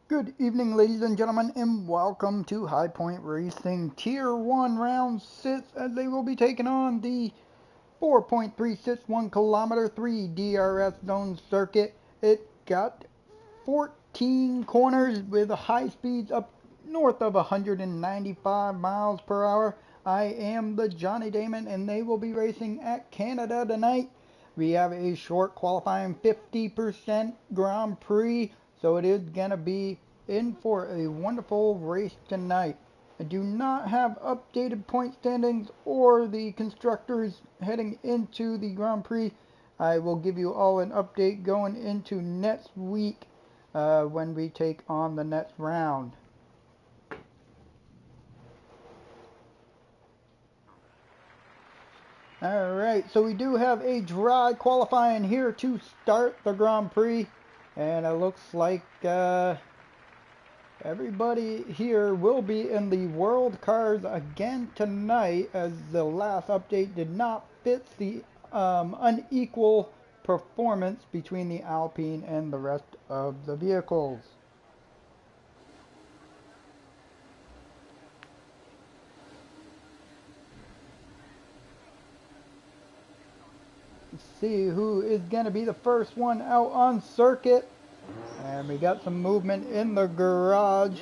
Good evening, ladies and gentlemen, and welcome to High Point Racing Tier 1 Round 6 as they will be taking on the 4.361 kilometer 3 DRS zone circuit. It got 14 corners with high speeds up north of 195 miles per hour. I am the Johnny Damon, and they will be racing at Canada tonight. We have a short qualifying 50% Grand Prix, so it is going to be in for a wonderful race tonight. I do not have updated point standings or the constructors heading into the Grand Prix. I will give you all an update going into next week when we take on the next round. Alright, so we do have a dry qualifying here to start the Grand Prix, and it looks like everybody here will be in the World Cars again tonight, as the last update did not fit the unequal performance between the Alpine and the rest of the vehicles. Let's see who is going to be the first one out on circuit. And we got some movement in the garage.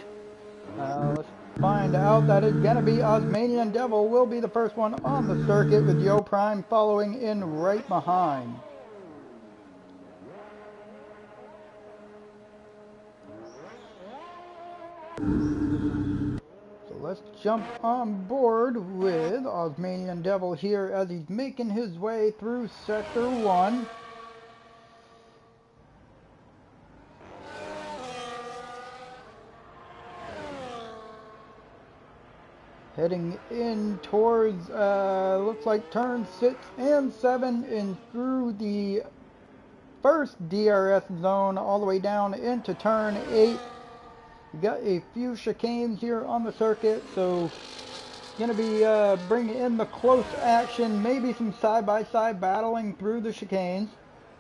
Let's find out that it's going to be Osmanian Devil will be the first one on the circuit, with Yo Prime following in right behind. So let's jump on board with Osmanian Devil here as he's making his way through Sector 1. Heading in towards, looks like turn 6 and 7 and through the first DRS zone all the way down into turn 8. We got a few chicanes here on the circuit, so going to be bringing in the close action, maybe some side-by-side battling through the chicanes.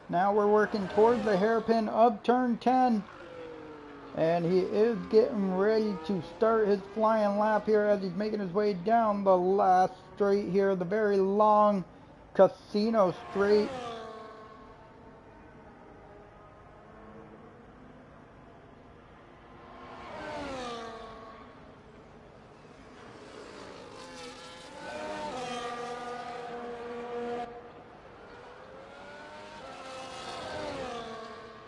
Now we're working towards the hairpin of turn 10. And he is getting ready to start his flying lap here as he's making his way down the last straight here, the very long Casino Straight.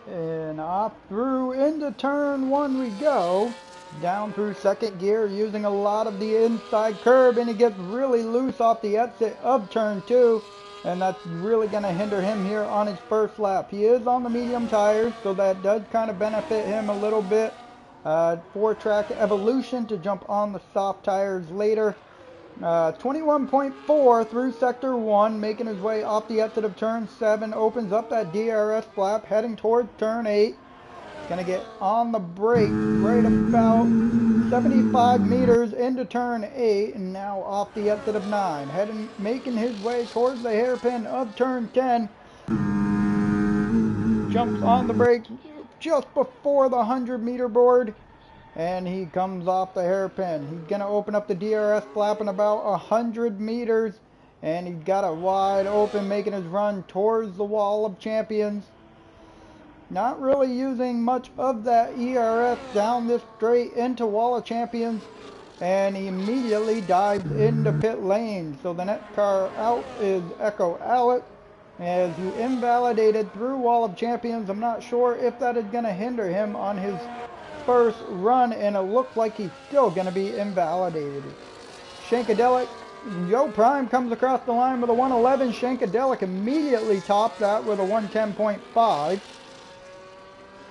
And off through into turn 1 we go. Down through second gear, using a lot of the inside curb, and he gets really loose off the exit of turn 2. And that's really going to hinder him here on his first lap. He is on the medium tires, so that does kind of benefit him a little bit. 4-track evolution to jump on the soft tires later. 21.4 through sector 1, making his way off the exit of turn 7, opens up that DRS flap, heading towards turn 8. Gonna get on the brake right about 75 meters into turn 8, and now off the exit of 9, making his way towards the hairpin of turn 10. Jumps on the brakes just before the 100-meter board, and he comes off the hairpin. He's going to open up the DRS flap in about 100 meters, and he's got it wide open, making his run towards the Wall of Champions. Not really using much of that ERS down this straight into Wall of Champions, and he immediately dives into pit lane. So the next car out is Echo Alex, as he invalidated through Wall of Champions. I'm not sure if that is going to hinder him on his first run, and it looks like he's still going to be invalidated. Shankadelic, Yo Prime comes across the line with a 111. Shankadelic immediately tops that with a 110.5.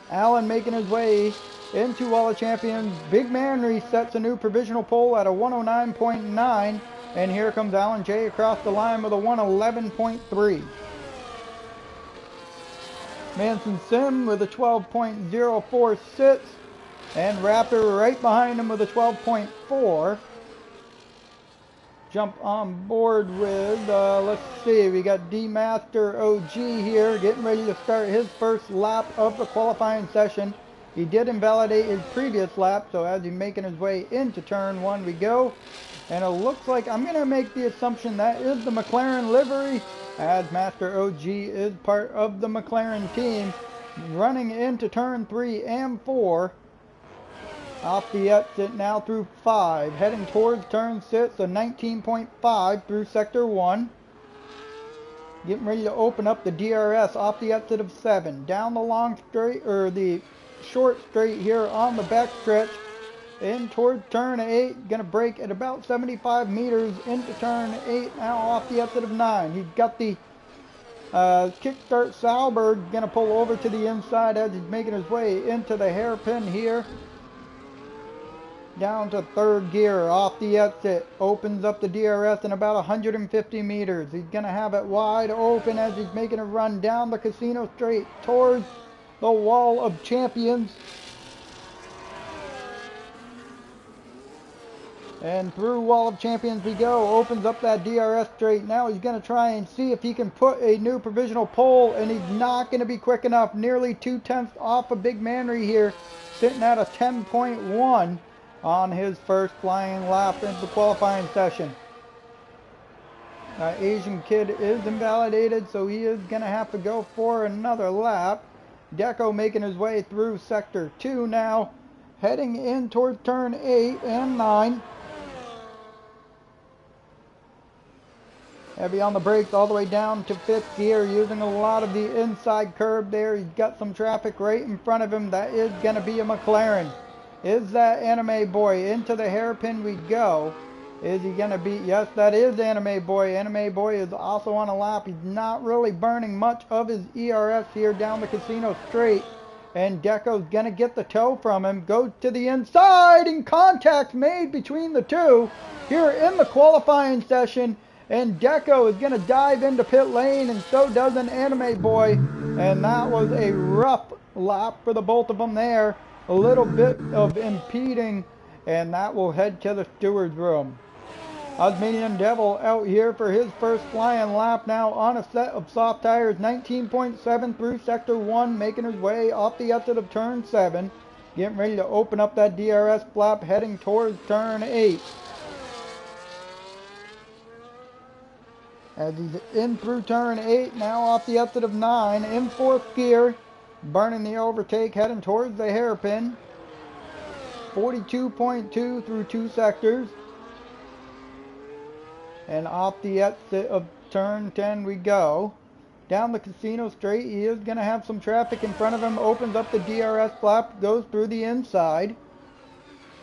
Allen making his way into Wall of Champions. Big Man resets a new provisional pole at a 109.9. And here comes Alan J across the line with a 111.3. Manson Sim with a 12.046. And Raptor right behind him with a 12.4. Jump on board with, let's see, we got D-Master OG here getting ready to start his first lap of the qualifying session. He did invalidate his previous lap, so as he's making his way into turn 1 we go. And it looks like I'm going to make the assumption that is the McLaren livery, as Master OG is part of the McLaren team. Running into turn 3 and 4. Off the exit now through 5. Heading towards turn 6, so 19.5 through sector 1. Getting ready to open up the DRS off the exit of 7. Down the long straight, or the short straight here on the back stretch. In towards turn 8. Going to brake at about 75 meters into turn 8. Now off the exit of 9. He's got the kickstart Sauber. Going to pull over to the inside as he's making his way into the hairpin here. Down to third gear off the exit. Opens up the DRS in about 150 meters. He's going to have it wide open as he's making a run down the casino straight towards the Wall of Champions. And through Wall of Champions we go. Opens up that DRS straight. Now he's going to try and see if he can put a new provisional pole, and he's not going to be quick enough. Nearly 2/10 off of Big Manry here, sitting at a 10.1 on his first flying lap in the qualifying session. Asian kid is invalidated, so he is going to have to go for another lap. Deco making his way through sector 2 now, heading in towards turn 8 and 9. Heavy on the brakes all the way down to 5th gear, using a lot of the inside curb there. He's got some traffic right in front of him. That is going to be a McLaren. Is that Anime Boy? Into the hairpin we go. Is he going to be? Yes, that is Anime Boy. Anime Boy is also on a lap. He's not really burning much of his ERS here down the casino straight. And Deco's going to get the toe from him. Goes to the inside, and contact made between the two here in the qualifying session. And Deco is going to dive into pit lane, and so does an Anime Boy. And that was a rough lap for the both of them there. A little bit of impeding, and that will head to the steward's room. Osmanian Devil out here for his first flying lap now on a set of soft tires. 19.7 through sector 1, making his way off the exit of turn 7. Getting ready to open up that DRS flap, heading towards turn 8. As he's in through turn 8, now off the exit of 9, in 4th gear. Burning the overtake, heading towards the hairpin. 42.2 through 2 sectors. And off the exit of turn 10 we go. Down the casino straight, he is going to have some traffic in front of him. Opens up the DRS flap, goes through the inside.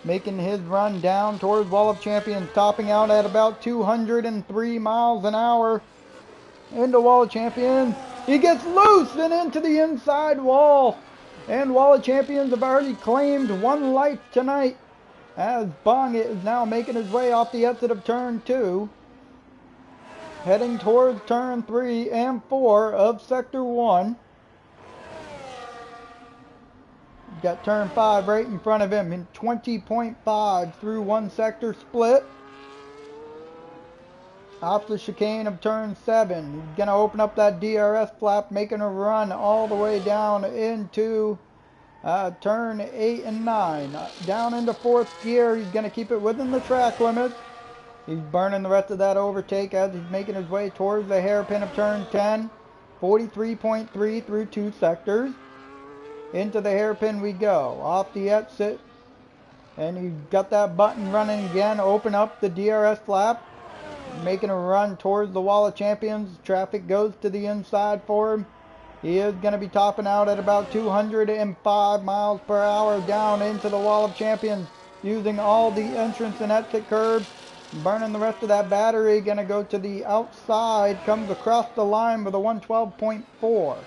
Making his run down towards Wall of Champions, topping out at about 203 miles an hour. Into Wall of Champions. He gets loose and into the inside wall. And Wall of Champions have already claimed 1 life tonight, as Bong is now making his way off the exit of turn 2. Heading towards turn 3 and 4 of sector 1. Got turn 5 right in front of him in 20.5 through 1 sector split. Off the chicane of turn 7. He's going to open up that DRS flap, making a run all the way down into turn 8 and 9. Down into 4th gear. He's going to keep it within the track limits. He's burning the rest of that overtake as he's making his way towards the hairpin of turn 10. 43.3 through 2 sectors. Into the hairpin we go. Off the exit. And he's got that button running again. Open up the DRS flap. Making a run towards the Wall of Champions. Traffic goes to the inside for him. He is going to be topping out at about 205 miles per hour down into the Wall of Champions, using all the entrance and exit curbs. Burning the rest of that battery. Going to go to the outside. Comes across the line with a 112.4.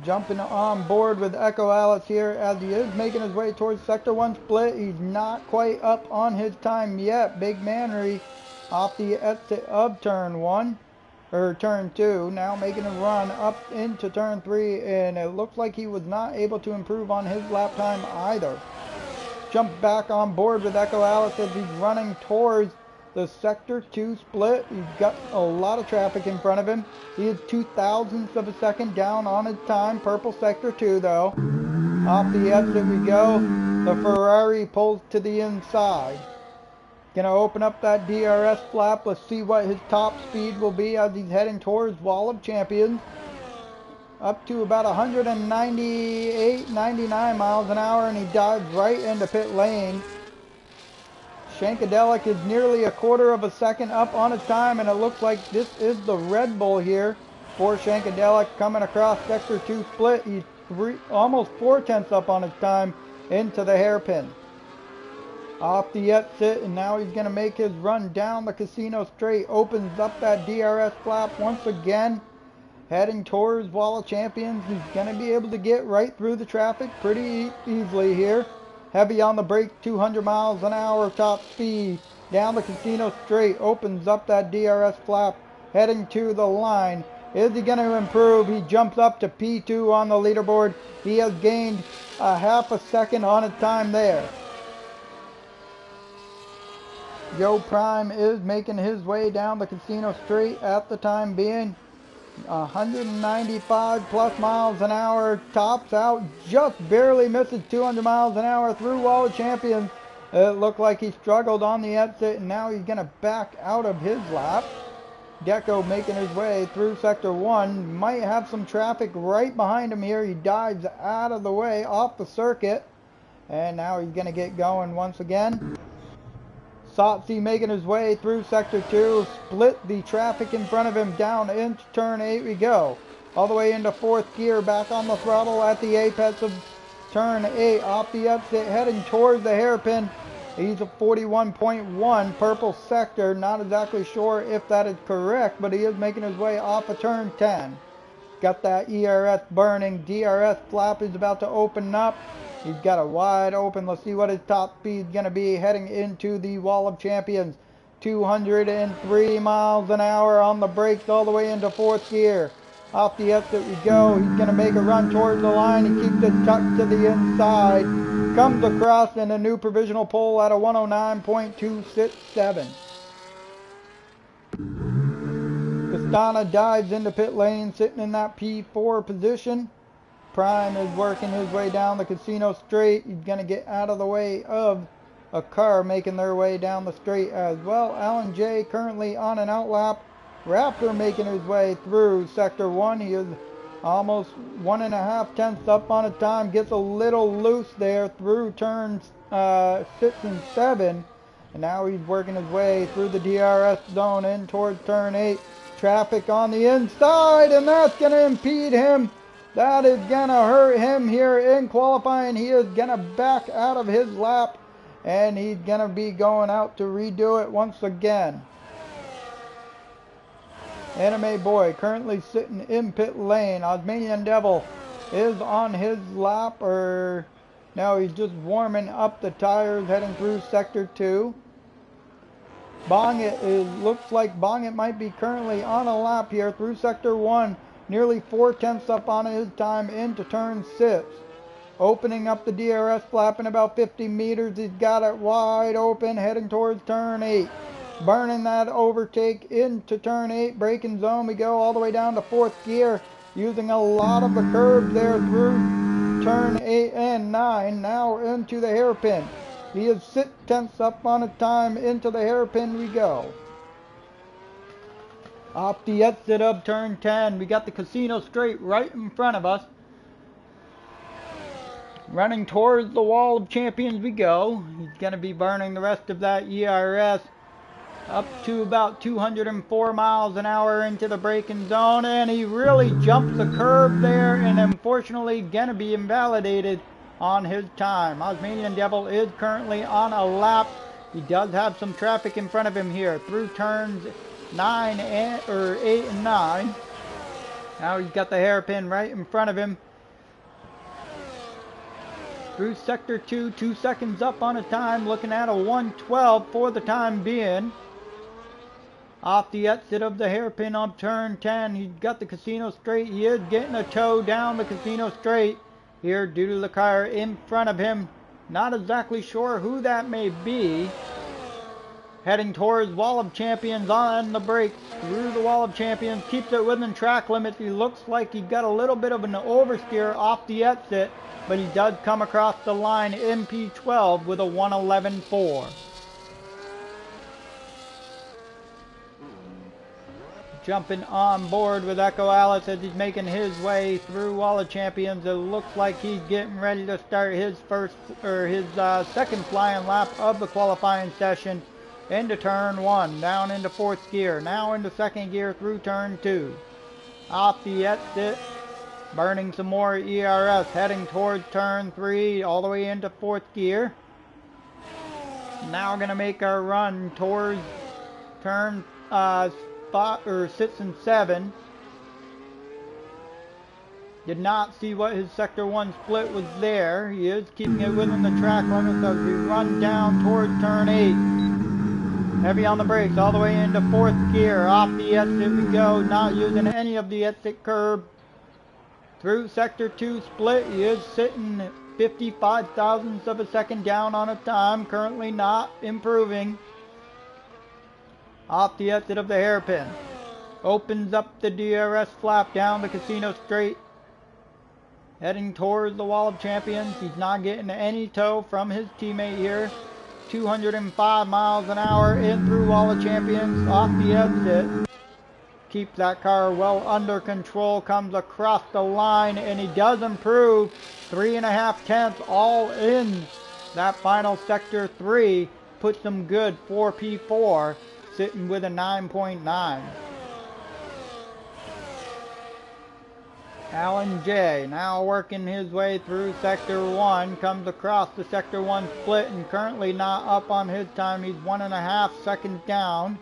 Jumping on board with Echo Alice here as he is making his way towards sector 1 split. He's not quite up on his time yet. Big Manry off the exit of turn 1, or turn 2, now making a run up into turn 3, and it looks like he was not able to improve on his lap time either. Jump back on board with Echo Alice as he's running towards the Sector 2 split. He's got a lot of traffic in front of him. He is 0.02 of a second down on his time. Purple Sector 2 though. Off the exit we go. The Ferrari pulls to the inside. Gonna open up that DRS flap. Let's see what his top speed will be as he's heading towards Wall of Champions. Up to about 198, 99 miles an hour, and he dives right into pit lane. Shankadelic is nearly a quarter of a second up on his time, and it looks like this is the Red Bull here for Shankadelic coming across Sector 2 split. He's almost 4/10 up on his time into the hairpin. Off the exit, and now he's going to make his run down the Casino Straight. Opens up that DRS flap once again. Heading towards Wall of Champions. He's going to be able to get right through the traffic pretty easily here. Heavy on the brake, 200 miles an hour top speed. Down the Casino Straight. Opens up that DRS flap. Heading to the line. Is he going to improve? He jumps up to P2 on the leaderboard. He has gained a half a second on his time there. Joe Prime is making his way down the Casino Straight at the time being. 195 plus miles an hour, tops out, just barely misses 200 miles an hour through Wall of Champions. It looked like he struggled on the exit, and now he's going to back out of his lap. Deco making his way through Sector 1, might have some traffic right behind him here. He dives out of the way off the circuit, and now he's going to get going once again. Sotsi making his way through Sector 2, split the traffic in front of him down into turn 8 we go. All the way into 4th gear, back on the throttle at the apex of turn 8, off the exit, heading towards the hairpin. He's a 41.1 purple sector, not exactly sure if that is correct, but he is making his way off of turn 10. Got that ERS burning, DRS flap is about to open up. He's got it wide open. Let's see what his top speed is going to be heading into the Wall of Champions. 203 miles an hour on the brakes all the way into 4th gear. Off the exit we go. He's going to make a run towards the line. He keeps it tucked to the inside. Comes across in a new provisional pole at a 109.267. Castana dives into pit lane, sitting in that P4 position. Prime is working his way down the Casino Straight. He's going to get out of the way of a car making their way down the straight as well. Alan J currently on an outlap. Raptor making his way through Sector 1. He is almost 1.5 tenths up on a time. Gets a little loose there through turns 6 and 7. And now he's working his way through the DRS zone in towards turn 8. Traffic on the inside, and that's going to impede him. That is going to hurt him here in qualifying. He is going to back out of his lap, and he's going to be going out to redo it once again. Anime Boy currently sitting in pit lane. Osmanian Devil is on his lap, or no, he's just warming up the tires heading through Sector 2. Bongit looks like Bongit might be currently on a lap here through Sector 1. Nearly 4 tenths up on his time into turn 6. Opening up the DRS flap in about 50 meters. He's got it wide open heading towards turn 8. Burning that overtake into turn 8. Braking zone we go all the way down to 4th gear. Using a lot of the curve there through turn 8 and 9. Now into the hairpin. He is 6 tenths up on his time into the hairpin we go. Off the exit of turn 10, we got the Casino Straight right in front of us. Running towards the Wall of Champions we go. He's going to be burning the rest of that ERS up to about 204 miles an hour into the braking zone. And he really jumped the curve there, and unfortunately going to be invalidated on his time. Osmanian Devil is currently on a lap. He does have some traffic in front of him here through turns 8 and 9. Now he's got the hairpin right in front of him. Through Sector 2, 2 seconds up on a time, looking at a 1:12 for the time being. Off the exit of the hairpin on turn 10, he's got the Casino Straight. He is getting a tow down the Casino Straight here due to the car in front of him. Not exactly sure who that may be. heading towards Wall of Champions on the brakes through the Wall of Champions, keeps it within track limits. He looks like he got a little bit of an oversteer off the exit, but he does come across the line in P12 with a 1:11.4. Jumping on board with Echo Alice as he's making his way through Wall of Champions. It looks like he's getting ready to start his second flying lap of the qualifying session into turn 1, down into 4th gear, now into 2nd gear through turn 2. Off the exit, burning some more ERS, heading towards turn 3, all the way into 4th gear. Now gonna make our run towards turn 6 and 7. Did not see what his sector 1 split was there. He is keeping it within the track limits as we run down towards turn 8. Heavy on the brakes all the way into 4th gear. Off the exit we go, not using any of the exit curb. Through sector 2 split, he is sitting 55 thousandths of a second down on a time, currently not improving. Off the exit of the hairpin, opens up the DRS flap down the Casino Straight, heading towards the Wall of Champions. He's not getting any tow from his teammate here. 205 miles an hour in through Wall of Champions, off the exit. Keeps that car well under control, comes across the line, and he does improve 3.5 tenths all in that final sector 3. Puts him good for P4. Sitting with a 9.9. Alan J. now working his way through sector 1, comes across the sector 1 split and currently not up on his time. He's 1.5 seconds down.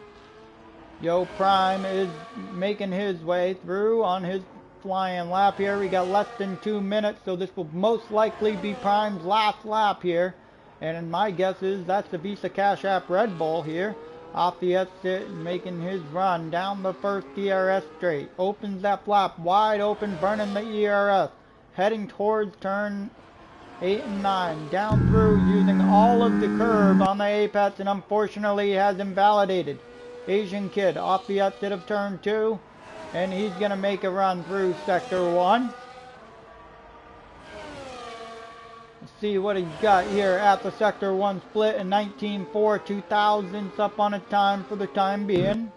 Yo Prime is making his way through on his flying lap here. We got less than 2 minutes, so this will most likely be Prime's last lap here. And my guess is that's the Visa Cash App Red Bull here. Off the exit, making his run down the first DRS straight. Opens that flap wide open, burning the ERS. Heading towards turn 8 and 9. Down through, using all of the curb on the apex, and unfortunately has invalidated. Asian Kid off the exit of turn 2. And he's going to make a run through sector 1. See what he's got here at the sector 1 split in 19.4, 2 thousandths up on a time for the time being.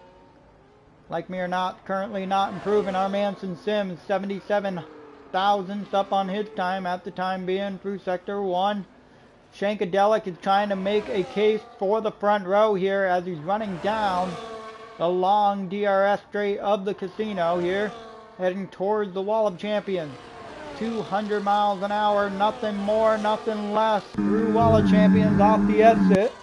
Like me or not, currently not improving. Our Manson Sims 77 thousandths up on his time at the time being through sector 1. Shankadelic is trying to make a case for the front row here as he's running down the long DRS straight of the casino here, heading towards the Wall of Champions. 200 miles an hour, nothing more, nothing less, through Wall of Champions off the exit.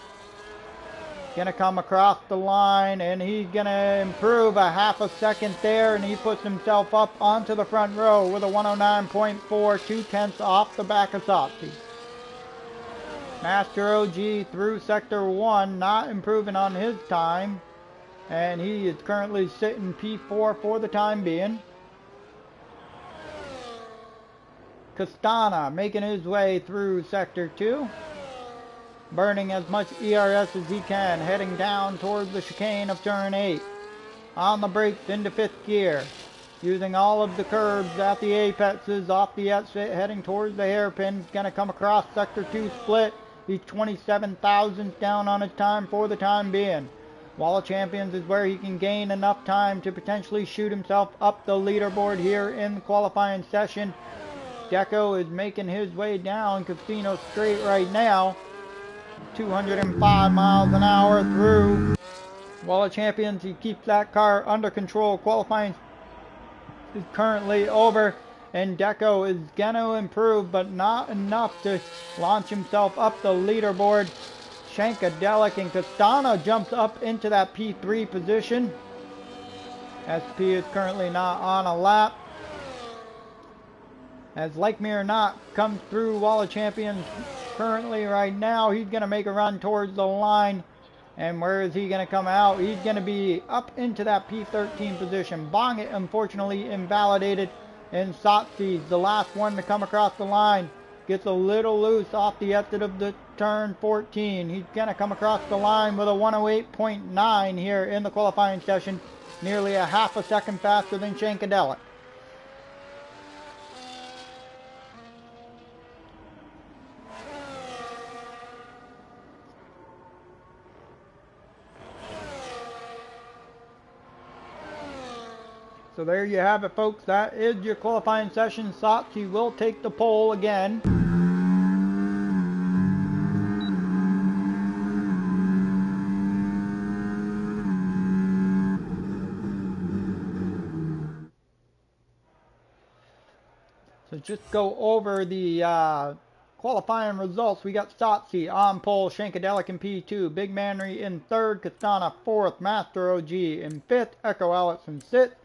Gonna come across the line, and he's gonna improve a half a second there, and he puts himself up onto the front row with a 109.4, 2 tenths off the back of Sotsy. Master OG through sector 1, not improving on his time, and he is currently sitting P4 for the time being. Castana making his way through sector 2, burning as much ERS as he can, heading down towards the chicane of turn 8. On the brakes into 5th gear, using all of the curbs at the apexes, off the exit, heading towards the hairpin. He's going to come across sector 2 split. He's 27 thousandths down on his time for the time being. Wall of Champions is where he can gain enough time to potentially shoot himself up the leaderboard here in the qualifying session. Deco is making his way down Casino Straight right now. 205 miles an hour through Wall of Champions. He keeps that car under control. Qualifying is currently over, and Deco is going to improve, but not enough to launch himself up the leaderboard. Shankadelic and Castana jumps up into that P3 position. SP is currently not on a lap. As Like Me or Not comes through Wall of Champions currently right now, he's going to make a run towards the line. And where is he going to come out? He's going to be up into that P13 position. Bongit unfortunately invalidated, and Sotsi's the last one to come across the line. Gets a little loose off the exit of the turn 14. He's going to come across the line with a 108.9 here in the qualifying session. Nearly a half a second faster than Shankadelic. So there you have it, folks. That is your qualifying session. Satsi will take the pole again. So just go over the qualifying results. We got Satsi on pole, Shankadelic in P2, Big Manry in third, Castana fourth, Master OG in fifth, Echo Alex in sixth,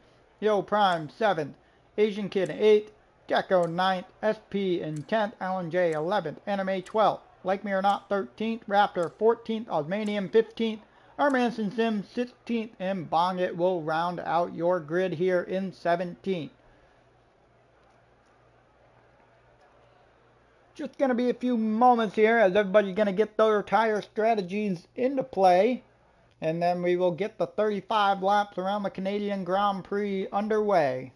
Yo Prime 7th, Asian Kid 8th, Gecko 9th, SP in 10th, Alan J 11th, Anime 12th, Like Me or Not 13th, Raptor 14th, Osmanium 15th, Armanson Sim 16th, and Bongit will round out your grid here in 17th. Just going to be a few moments here as everybody's going to get their tire strategies into play. And then we will get the 35 laps around the Canadian Grand Prix underway.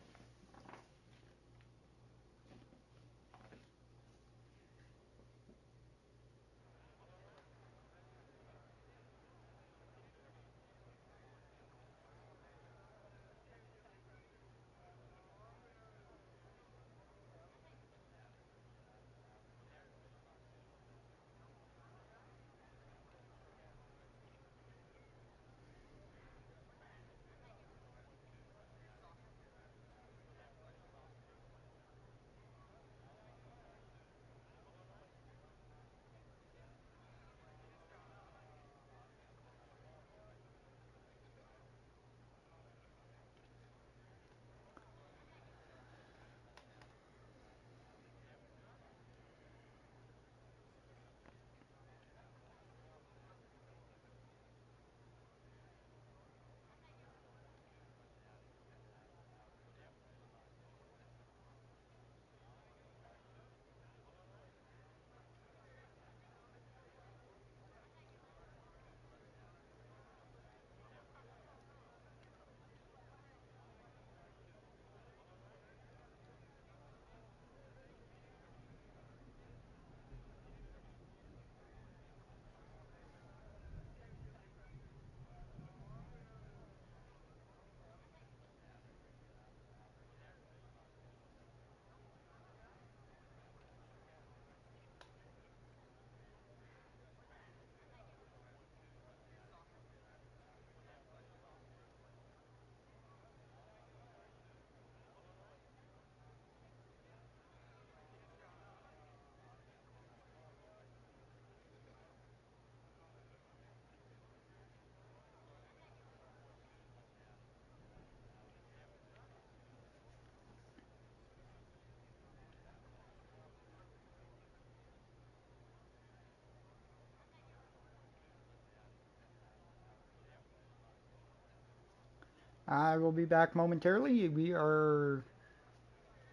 I will be back momentarily. We are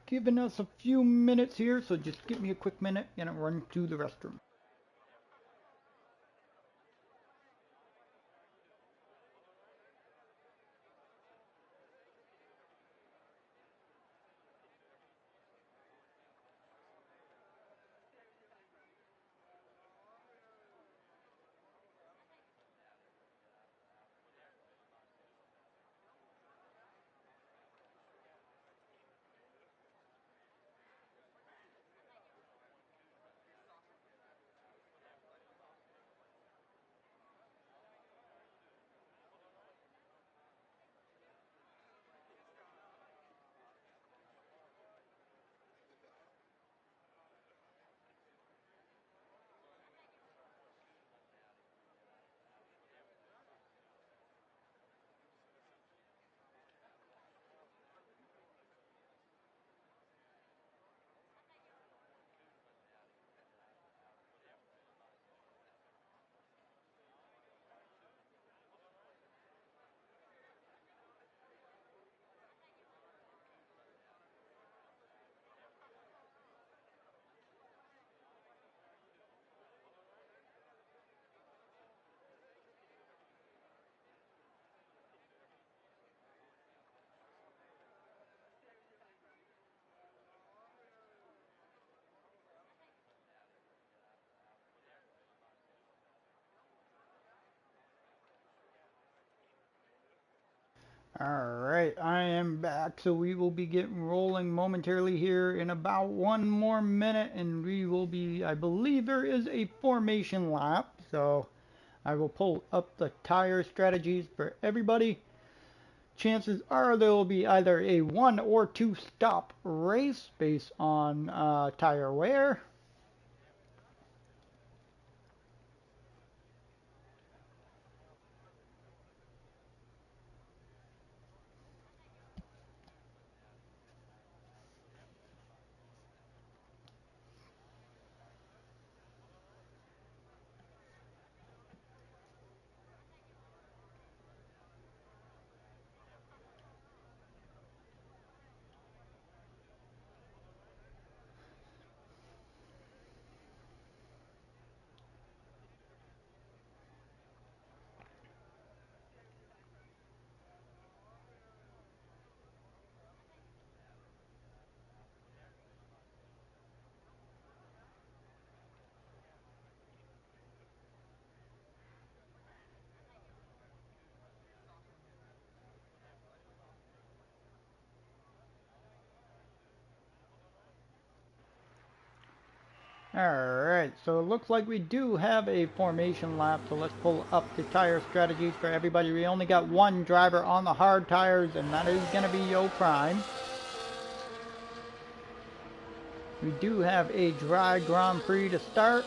giving us a few minutes here, so just give me a quick minute and I'll run to the restroom. Alright, I am back, so we will be getting rolling momentarily here in about 1 more minute, and we will be, I believe there is a formation lap, so I will pull up the tire strategies for everybody. Chances are there will be either a 1 or 2 stop race based on tire wear. Alright, so it looks like we do have a formation lap, so let's pull up the tire strategies for everybody. We only got one driver on the hard tires, and that is going to be Yo Prime. We do have a dry Grand Prix to start.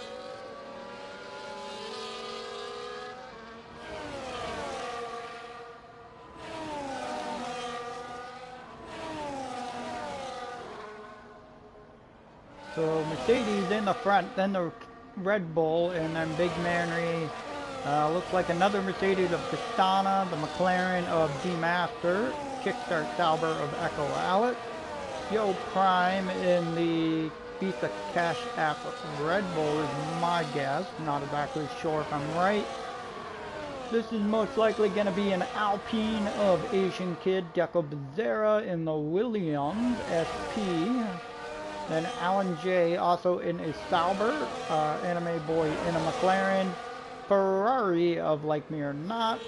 So Mercedes in the front, then the Red Bull, and then Big Manry. Looks like another Mercedes of Castana, the McLaren of D-Master, Kickstart Sauber of Echo Alex, Yo Prime in the Visa Cash App Red Bull is my guess, not exactly sure if I'm right. This is most likely going to be an Alpine of Asian Kid Deco Becerra in the Williams SP. Then Alan J. also in a Sauber, Anime Boy in a McLaren, Ferrari of Like Me or Not,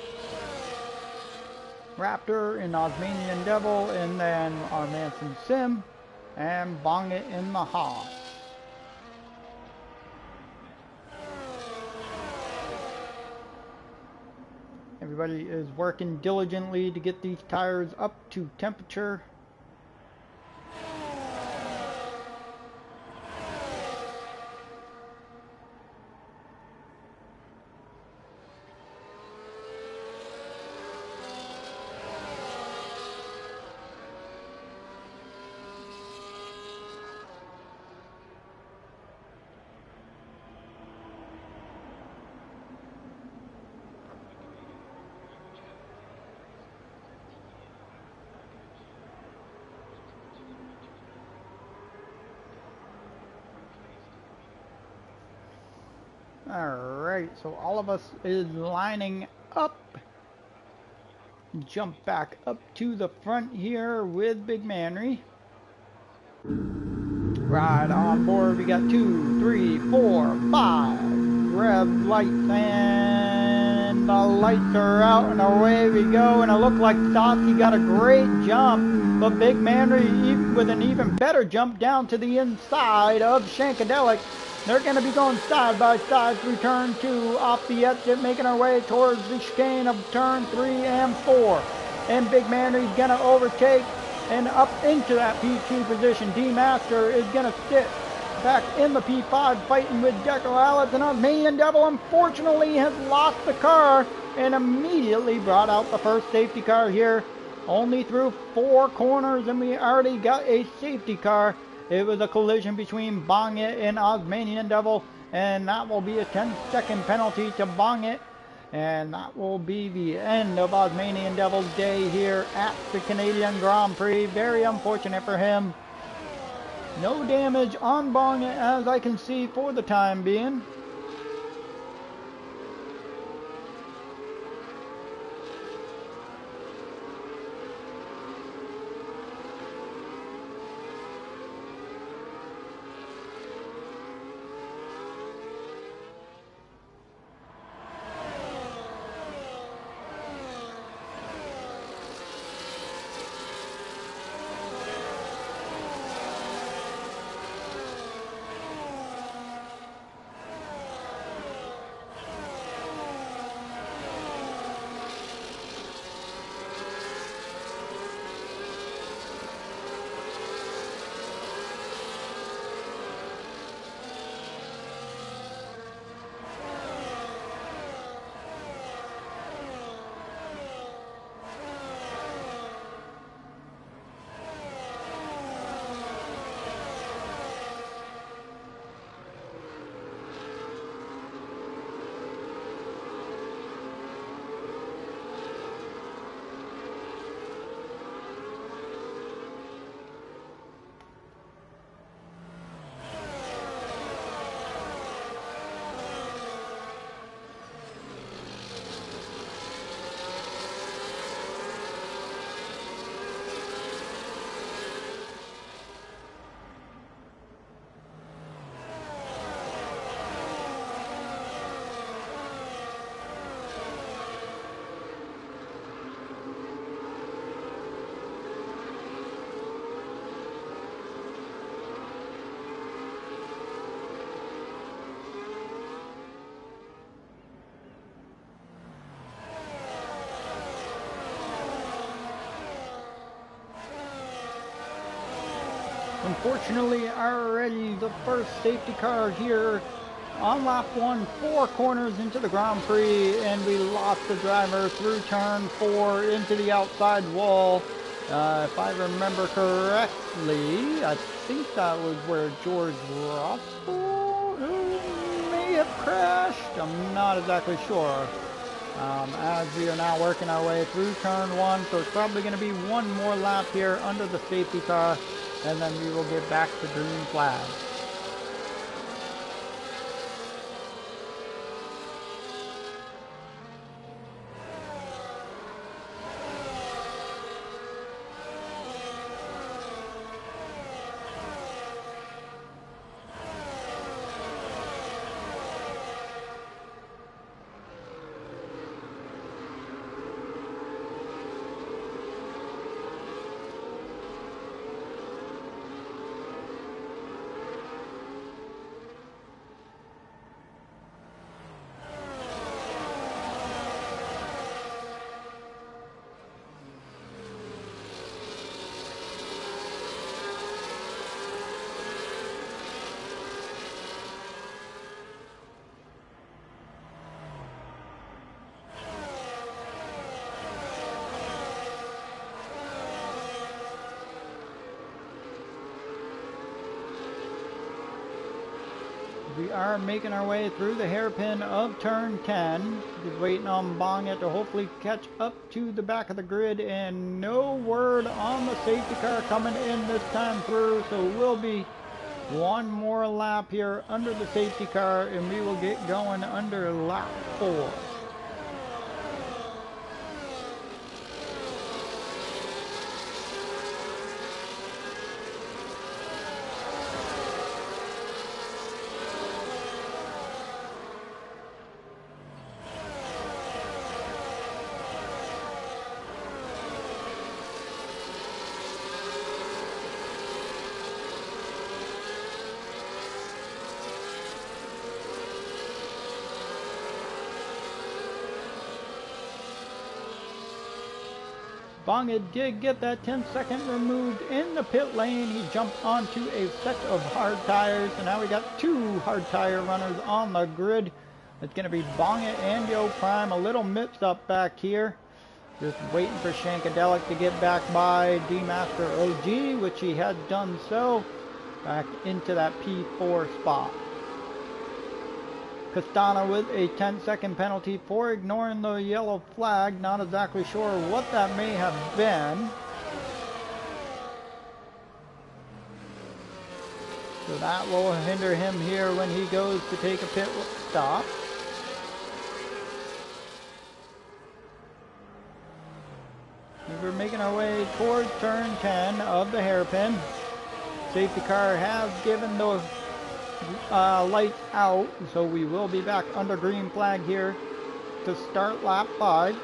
Raptor in Osmanian Devil, and then our Manson Sim, and Bongit in the Haas. Everybody is working diligently to get these tires up to temperature. Alright, so all of us is lining up. Jump back up to the front here with Big Manry. Right on board, we got 2, 3, 4, 5 red lights, and the lights are out, and away we go. And it looked like Sassi got a great jump, but Big Manry with an even better jump down to the inside of Shankadelic. They're going to be going side by side through turn 2 off the exit, making our way towards the chicane of turn 3 and 4. And Big Manry's going to overtake and up into that P2 position. D-Master is going to sit back in the P5 fighting with Deco Alex, and Osmanian Devil unfortunately has lost the car and immediately brought out the first safety car here. Only through 4 corners and we already got a safety car. It was a collision between Bongit and Osmanian Devil, and that will be a 10-second penalty to Bongit. And that will be the end of Osmanian Devil's day here at the Canadian Grand Prix. Very unfortunate for him. No damage on Bongit as I can see for the time being. Unfortunately, already the first safety car here on lap 1, 4 corners into the Grand Prix, and we lost the driver through turn 4 into the outside wall. If I remember correctly, I think that was where George Russell may have crashed. I'm not exactly sure. As we are now working our way through turn 1, so it's probably going to be one more lap here under the safety car, and then we will get back to green flag. We are making our way through the hairpin of turn 10. Just waiting on Bongett to hopefully catch up to the back of the grid, and no word on the safety car coming in this time through, so we'll be one more lap here under the safety car, and we will get going under lap 4. Bongett did get that 10-second removed in the pit lane. He jumped onto a set of hard tires, and now we got 2 hard tire runners on the grid. It's going to be Bongett and Yo Prime. A little mix up back here. Just waiting for Shankadelic to get back by D-Master OG, which he had done so, back into that P4 spot. Castana with a 10-second penalty for ignoring the yellow flag. Not exactly sure what that may have been. So that will hinder him here when he goes to take a pit stop. We're making our way towards turn 10 of the hairpin. Safety car has given the lights out, so we will be back under green flag here to start lap 5.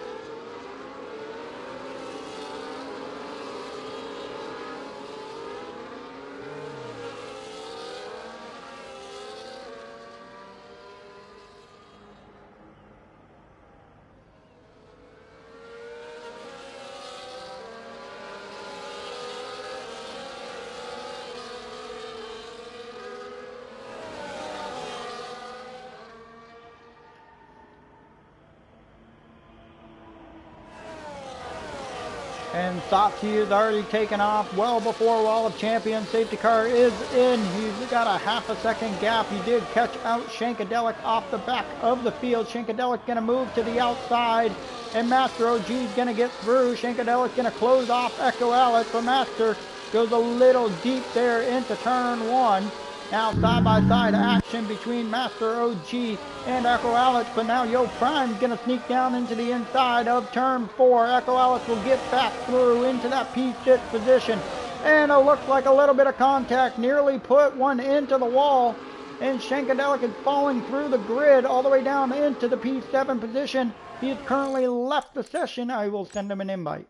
And Sopsy is already taken off well before Wall of Champions. Safety car is in. He's got a half a second gap. He did catch out Shankadelic off the back of the field. Shankadelic going to move to the outside, and Master OG is going to get through. Shankadelic going to close off Echo Alex, but Master goes a little deep there into turn 1. Now side-by-side action between Master OG and Echo Alex, but now Yo Prime's going to sneak down into the inside of turn 4. Echo Alex will get back through into that P6 position, and it looks like a little bit of contact, nearly put one into the wall, and Shankadelic is falling through the grid all the way down into the P7 position. He has currently left the session. I will send him an invite.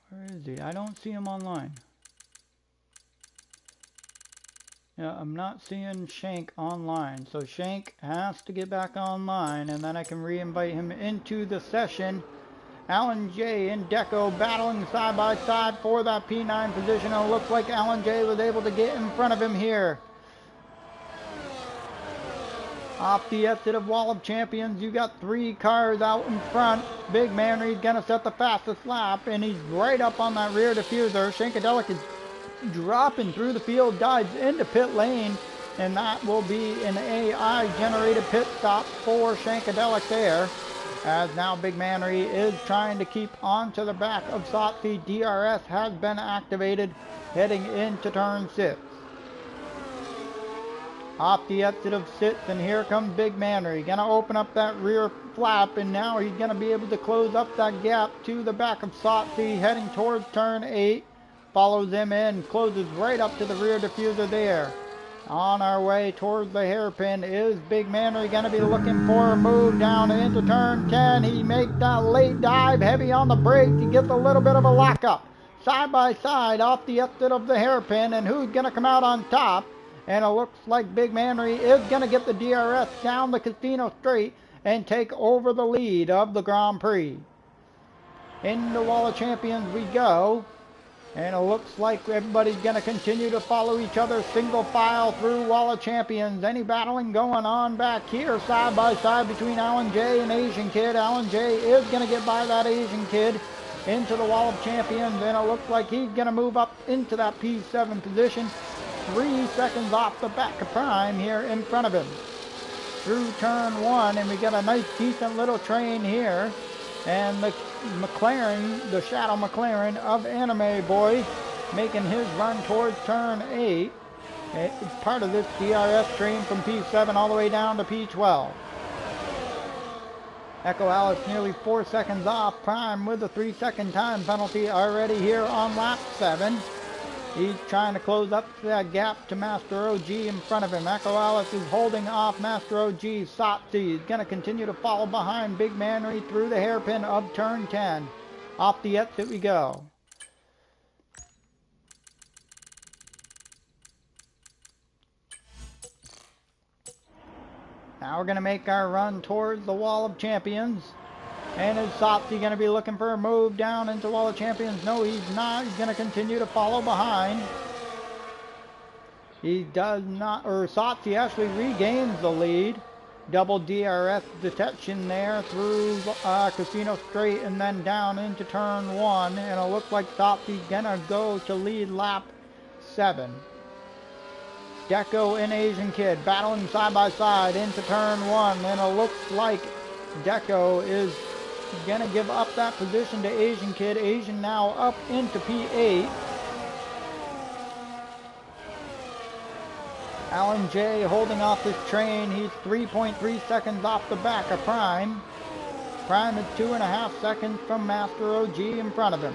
Where is he? I don't see him online. Yeah, I'm not seeing Shank online, so Shank has to get back online, and then I can re-invite him into the session. Alan J and Deco battling side by side for that P9 position, and it looks like Alan J was able to get in front of him here. Off the exit of Wall of Champions, you got 3 cars out in front. Big Manry's gonna set the fastest lap, and he's right up on that rear diffuser. Shankadelic is dropping through the field, dives into pit lane, and that will be an AI generated pit stop for Shankadelic there. As now Big Manry is trying to keep on to the back of Sotsi. DRS has been activated heading into turn 6. Off the exit of 6, and here comes Big Manry. Gonna open up that rear flap, and now he's gonna be able to close up that gap to the back of Sotsi heading towards turn 8. Follows him in, closes right up to the rear diffuser there. On our way towards the hairpin is Big Manry, gonna be looking for a move down into turn 10. He makes that late dive, heavy on the brakes. He gets a little bit of a lockup. Side by side off the exit of the hairpin, and who's gonna come out on top? And it looks like Big Manry is gonna get the DRS down the Casino Straight and take over the lead of the Grand Prix. Into Wall of Champions we go. And it looks like everybody's going to continue to follow each other single file through Wall of Champions. Any battling going on back here side by side between Alan J and Asian Kid. Alan J is going to get by that Asian Kid into the Wall of Champions. And it looks like he's going to move up into that P7 position. 3 seconds off the back of Prime here in front of him. Through turn 1, and we got a nice decent little train here. And the McLaren, the Shadow McLaren of Anime Boy, making his run towards turn 8. It's part of this DRS train from P7 all the way down to P12. Echo Alex nearly 4 seconds off. Prime with a 3-second time penalty already here on lap 7. He's trying to close up that gap to Master OG in front of him. Echo Alice is holding off Master OG. Sotsi is going to continue to follow behind Big Manry through the hairpin of turn 10. Off the exit we go. Now we're going to make our run towards the Wall of Champions. And is Sotsi going to be looking for a move down into Wall of Champions? No, he's not. He's going to continue to follow behind. He does not, or Sotsi actually regains the lead. Double DRS detection there through Casino Straight and then down into turn 1. And it looks like Sotsi's going to go to lead lap 7. Deco and Asian Kid battling side by side into turn 1. And it looks like Deco is gonna give up that position to Asian Kid. Asian now up into P8. Alan J holding off this train. He's 3.3 seconds off the back of Prime. Prime is 2.5 seconds from Master OG in front of him.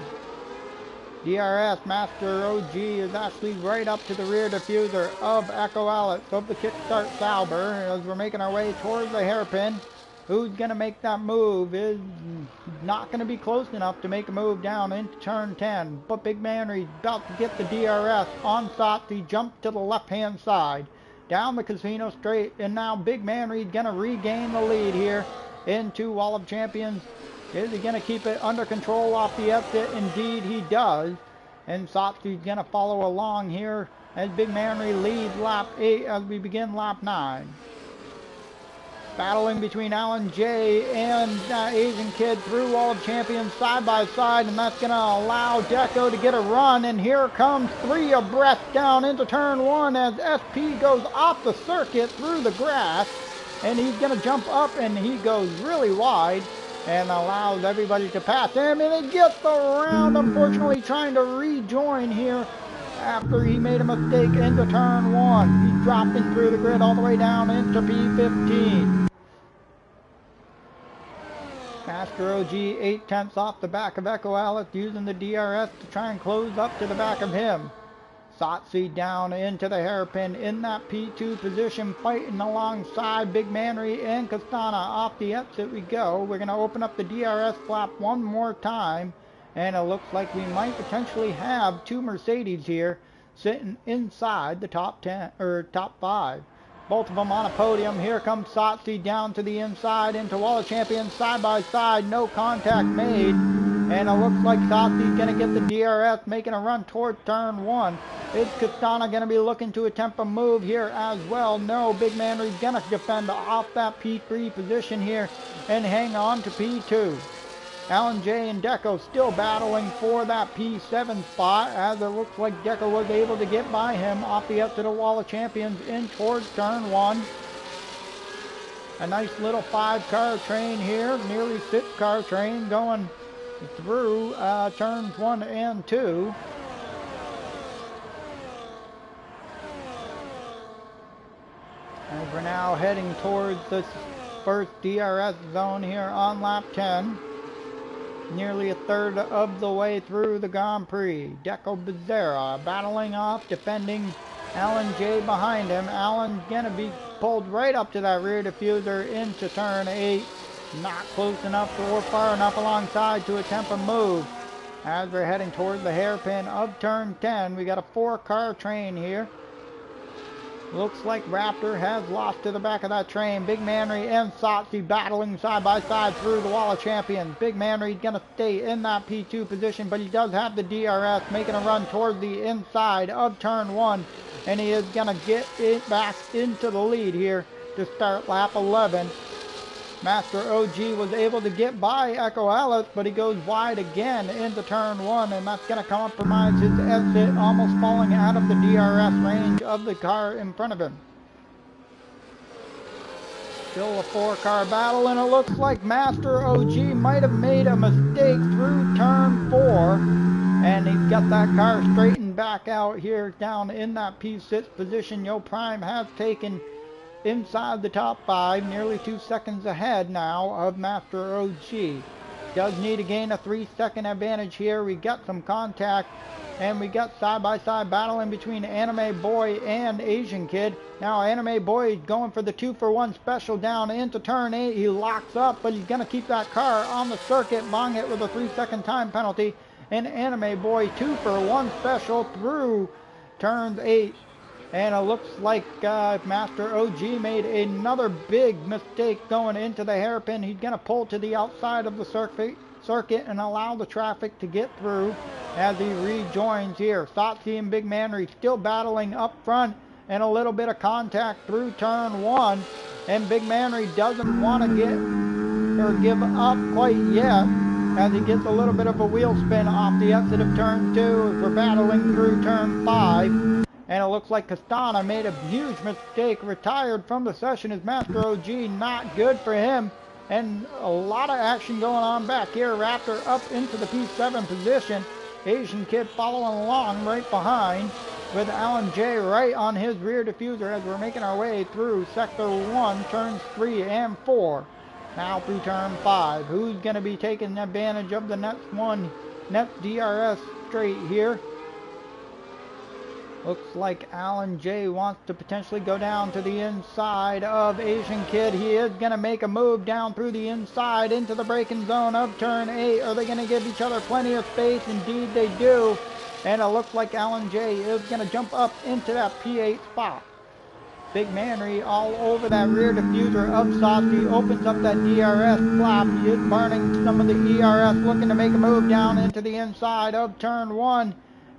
DRS Master OG is actually right up to the rear diffuser of Echo Alex of the Kickstart Sauber as we're making our way towards the hairpin. Who's going to make that move is not going to be close enough to make a move down into turn 10. But Big Manry's about to get the DRS on Sotsi, jump to the left-hand side. Down the Casino Straight, and now Big Manry's going to regain the lead here into Wall of Champions. Is he going to keep it under control off the exit? Indeed he does. And Sotsi's going to follow along here as Big Manry leads lap 8 as we begin lap 9. Battling between Alan J and Asian Kid through Wall of Champions side by side, and that's going to allow Deco to get a run. And here comes 3 abreast down into turn 1 as SP goes off the circuit through the grass, and he's going to jump up, and he goes really wide and allows everybody to pass him, and it gets around, unfortunately trying to rejoin here after he made a mistake into turn 1. He's dropping through the grid all the way down into P15. Master OG 8/10 off the back of Echo Alex, using the DRS to try and close up to the back of him. Sotsi down into the hairpin in that P2 position, fighting alongside Big Manry and Castana. Off the exit we go. We're going to open up the DRS flap one more time, and it looks like we might potentially have 2 Mercedes here. sitting inside the top 10 or top 5. Both of them on a podium. Here comes Satsi down to the inside into Wall of Champions side by side. No contact made. And it looks like Satsi's going to get the DRS, making a run toward turn 1. Is Castana going to be looking to attempt a move here as well? No, Big Manry's going to defend off that P3 position here and hang on to P2. Alan J and Deco still battling for that P7 spot, as it looks like Deco was able to get by him off the exit of Wall of Champions in towards turn 1. A nice little 5-car train here, nearly 6-car train going through turns 1 and 2. And we're now heading towards this first DRS zone here on lap 10. Nearly a third of the way through the Grand Prix. Deco Becerra battling off, defending Alan J behind him. Alan's gonna be pulled right up to that rear diffuser into turn 8. Not close enough or far enough alongside to attempt a move. As we're heading towards the hairpin of turn 10, we got a 4-car train here. Looks like Raptor has lost to the back of that train. Big Manry and Satsi battling side by side through the Wall of Champions. Big Manry's going to stay in that P2 position, but he does have the DRS, making a run towards the inside of turn 1. And he is going to get it back into the lead here to start lap 11. Master OG was able to get by Echo Alice, but he goes wide again into turn 1, and that's going to compromise his exit, almost falling out of the DRS range of the car in front of him. Still a 4-car battle, and it looks like Master OG might have made a mistake through turn 4, and he's got that car straightened back out here down in that P6 position. Yo Prime has taken inside the top 5, nearly 2 seconds ahead now of Master OG. Does need to gain a 3-second advantage here. We got some contact, and we got side-by-side battle in between Anime Boy and Asian Kid. Now Anime Boy is going for the 2-for-1 special down into turn 8. He locks up, but he's going to keep that car on the circuit. Bong it with a 3-second time penalty, and Anime Boy 2-for-1 special through turns 8. And it looks like Master OG made another big mistake going into the hairpin. He's going to pull to the outside of the circuit and allow the traffic to get through as he rejoins here. Satsi and Big Manry still battling up front, and a little bit of contact through turn 1. And Big Manry doesn't want to get or give up quite yet, as he gets a little bit of a wheel spin off the exit of turn 2 as we're battling through turn 5. And it looks like Castana made a huge mistake, retired from the session as Master OG. Not good for him. And a lot of action going on back here. Raptor up into the P7 position. Asian Kid following along right behind, with Alan J right on his rear diffuser as we're making our way through Sector 1, turns 3 and 4. Now through turn 5. Who's going to be taking advantage of the next DRS straight here? Looks like Alan J wants to potentially go down to the inside of Asian Kid. He is going to make a move down through the inside into the braking zone of turn 8. Are they going to give each other plenty of space? Indeed they do. And it looks like Alan J is going to jump up into that P8 spot. Big Manry all over that rear diffuser of Satsi, opens up that DRS flap. He is burning some of the ERS, looking to make a move down into the inside of turn 1.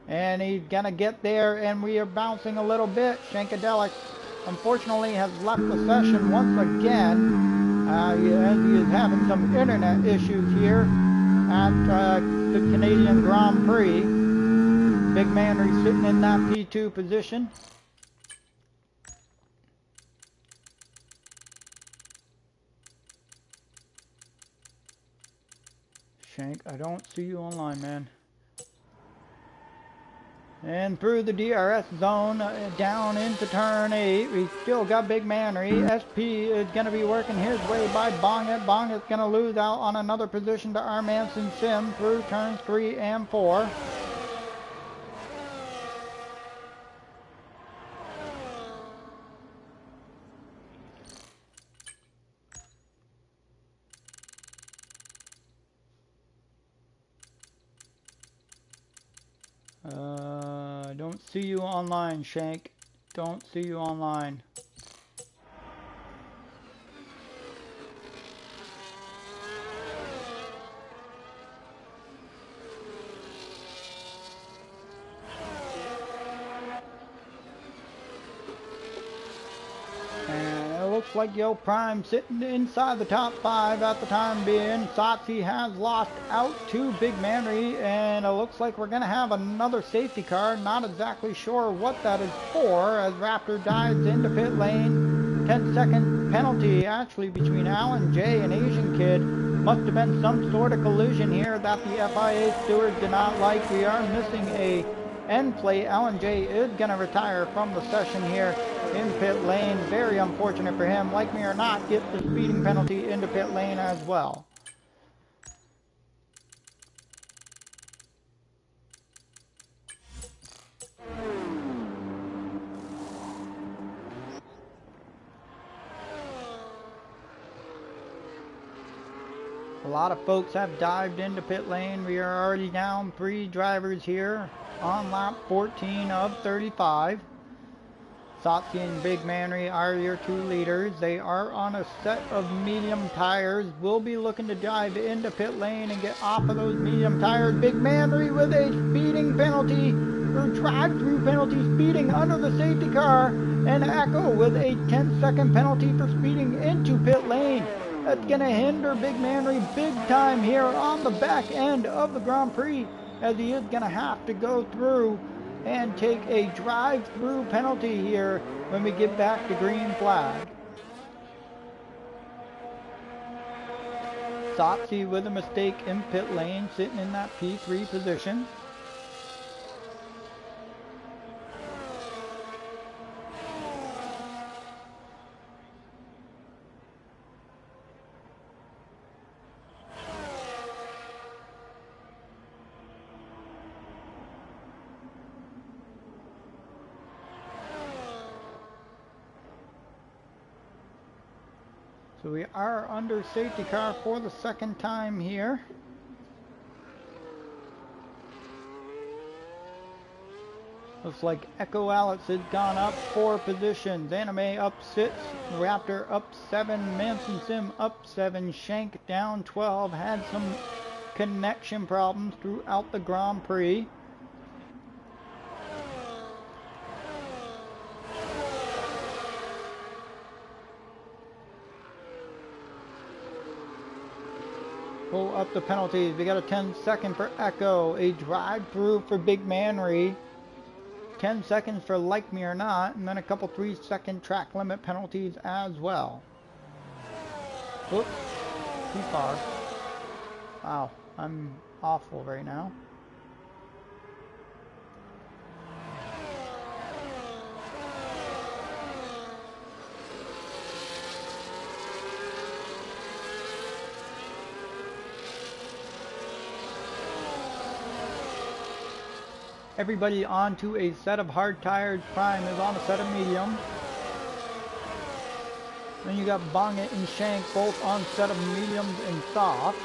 And he's going to get there, and we are bouncing a little bit. Shankadelic, unfortunately, has left the session once again. He is having some internet issues here at the Canadian Grand Prix. Big Manry sitting in that P2 position. Shank, I don't see you online, man. And through the DRS zone, down into turn 8, we still got Big Manry. SP is going to be working his way by Bongit. Bongit's going to lose out on another position to Armanson Sim through turns 3 and 4. I Don't see you online, Shank. Don't see you online. Looks like Yo Prime sitting inside the top 5 at the time being. Satsi has lost out to Big Manry, and it looks like we're going to have another safety car. Not exactly sure what that is for, as Raptor dives into pit lane. 10-second penalty actually between Alan J and Asian Kid. Must have been some sort of collision here that the FIA steward did not like. We are missing a end plate. Alan J is going to retire from the session here in pit lane. Very unfortunate for him. Like me or not, gets the speeding penalty into pit lane as well. A lot of folks have dived into pit lane. We are already down 3 drivers here on lap 14 of 35. Satsi and Big Manry are your 2 leaders. They are on a set of medium tires. We'll be looking to dive into pit lane and get off of those medium tires. Big Manry with a speeding penalty, or drive-through penalty, speeding under the safety car. And Echo with a 10-second penalty for speeding into pit lane. That's going to hinder Big Manry big time here on the back end of the Grand Prix, as he is going to have to go through and take a drive-through penalty here when we get back to green flag. Satsi with a mistake in pit lane, sitting in that P3 position. So we are under safety car for the second time here. Looks like Echo Alex has gone up 4 positions. Anime up 6, Raptor up 7, Manson Sim up 7, Shank down 12. Had some connection problems throughout the Grand Prix. Pull up the penalties. We got a 10-second for Echo, a drive-through for Big Manry, 10 seconds for Like Me or Not, and then a couple 3-second track limit penalties as well. Oops, too far. Wow, I'm awful right now. Everybody onto a set of hard tires. Prime is on a set of medium. Then you got Bonget and Shank both on set of mediums and soft.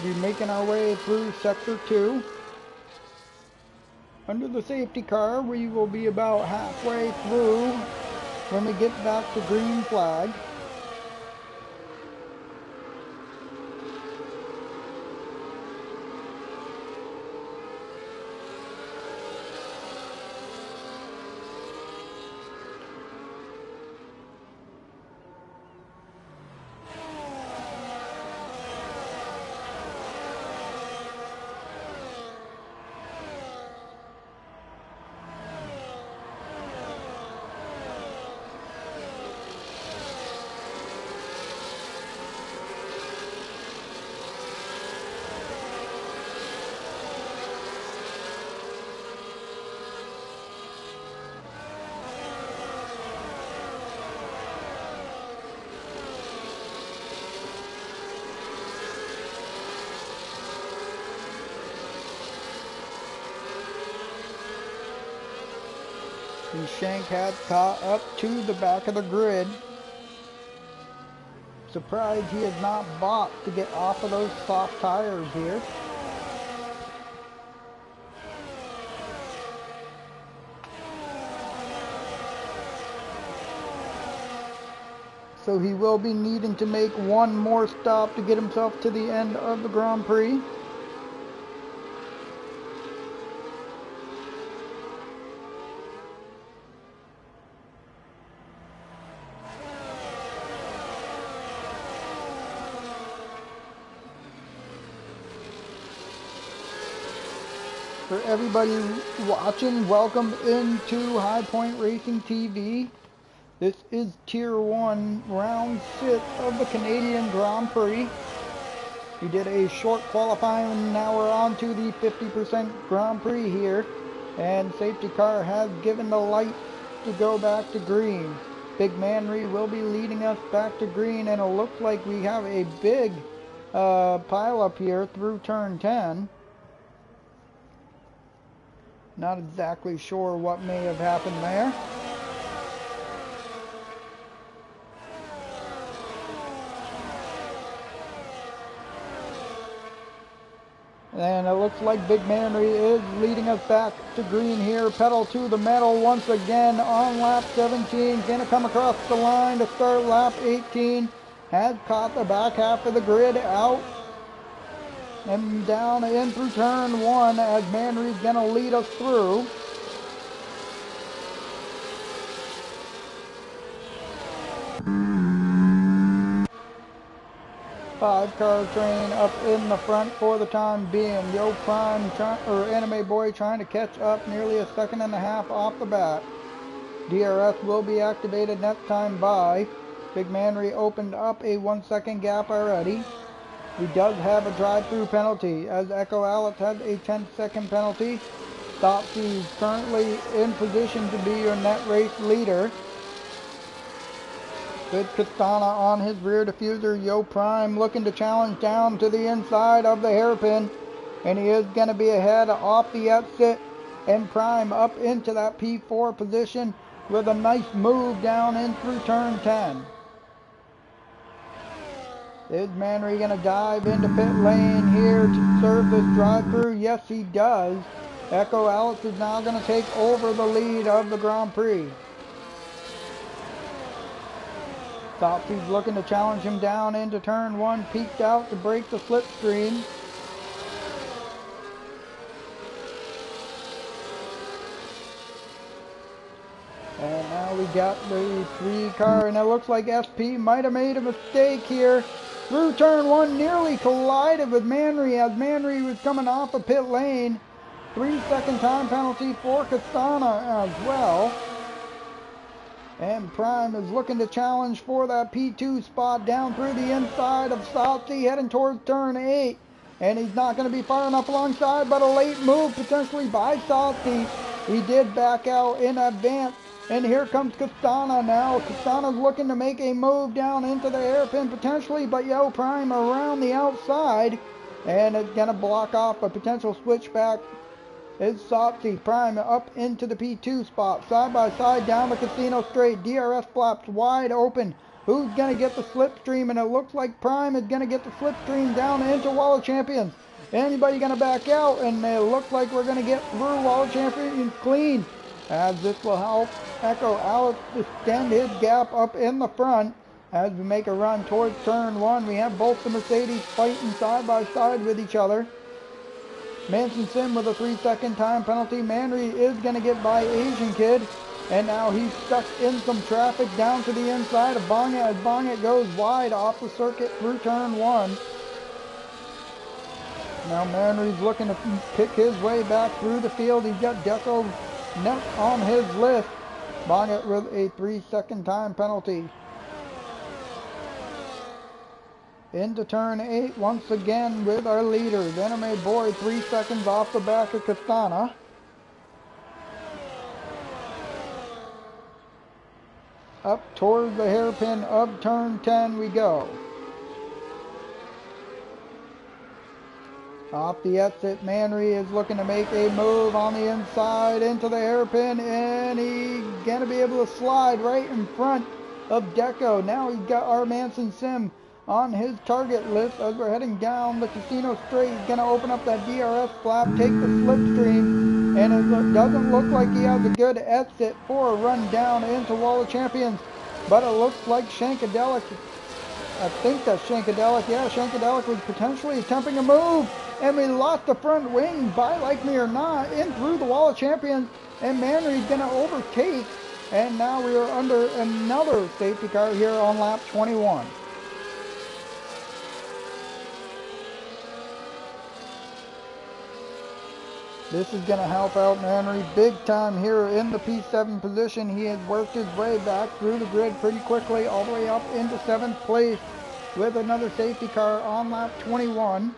Be making our way through sector 2. Under the safety car, we will be about halfway through when we get back to green flag. The shank has caught up to the back of the grid. Surprised he has not bought to get off of those soft tires here. So he will be needing to make one more stop to get himself to the end of the Grand Prix. For everybody watching, welcome into High Point Racing TV. This is Tier 1, Round 6 of the Canadian Grand Prix. We did a short qualifying, and now we're on to the 50% Grand Prix here. And safety car has given the light to go back to green. Big Manry will be leading us back to green, and it looks like we have a big pile up here through turn 10. Not exactly sure what may have happened there. And it looks like Big Manry is leading us back to green here. Pedal to the metal once again on lap 17. Gonna come across the line to start lap 18. Has caught the back half of the grid out. And down in through turn 1 as Manry's gonna lead us through. Five-car train up in the front for the time being. Yo Prime, Anime Boy, trying to catch up, nearly a second and a half off the bat. DRS will be activated next time by. Big Manry opened up a 1 second gap already. He does have a drive-through penalty, as Echo Alex has a 10-second penalty. Stopsy's currently in position to be your net race leader. With Castana on his rear diffuser. Yo Prime looking to challenge down to the inside of the hairpin. And he is going to be ahead off the exit. And Prime up into that P4 position with a nice move down in through turn 10. Is Manry going to dive into pit lane here to serve this drive-through? Yes, he does. Echo Alex is now going to take over the lead of the Grand Prix. Topsy's looking to challenge him down into turn 1, peeked out to break the slipstream. And now we got the 3-car, and it looks like SP might have made a mistake here. Through turn 1, nearly collided with Manry as Manry was coming off of pit lane. 3-second time penalty for Castana as well. And Prime is looking to challenge for that P2 spot down through the inside of Stopsy, heading towards turn 8. And he's not going to be far enough alongside, but a late move potentially by Stopsy. He did back out in advance. And here comes Castana now. Castana's looking to make a move down into the hairpin potentially, but Yo Prime around the outside. And it's going to block off a potential switchback. Is Stopsy. Prime up into the P2 spot. Side by side down the casino straight. DRS flaps wide open. Who's going to get the slipstream? And it looks like Prime is going to get the slipstream down into Wall of Champions. Anybody going to back out? And it looks like we're going to get through Wall of Champions clean. As this will help Echo Alex extend his gap up in the front. As we make a run towards turn 1, we have both the Mercedes fighting side by side with each other. Manson Sim with a 3-second time penalty. Manry is going to get by Asian Kid. And now he's stuck in some traffic down to the inside of Bonget as Bonget goes wide off the circuit through turn 1. Now Manry's looking to pick his way back through the field. He's got Deco next on his list. Bonget with a 3-second time penalty. Into turn 8 once again with our leaders. Anime Boy 3 seconds off the back of Castana. Up towards the hairpin of turn 10 we go. Off the exit, Manry is looking to make a move on the inside into the hairpin, and he's gonna be able to slide right in front of Deco. Now he's got our Manson Sim on his target list as we're heading down the casino straight. He's gonna open up that DRS flap, take the slipstream, and it doesn't look like he has a good exit for a run down into Wall of Champions, but it looks like Shankadelic, I think that's Shankadelic. Yeah, Shankadelic was potentially attempting a move. And we lost the front wing by Like Me or Not in through the Wall of Champions. And Manry's going to overtake. And now we are under another safety car here on lap 21. This is going to help out Manry big time here in the P7 position. He has worked his way back through the grid pretty quickly, all the way up into 7th place with another safety car on lap 21.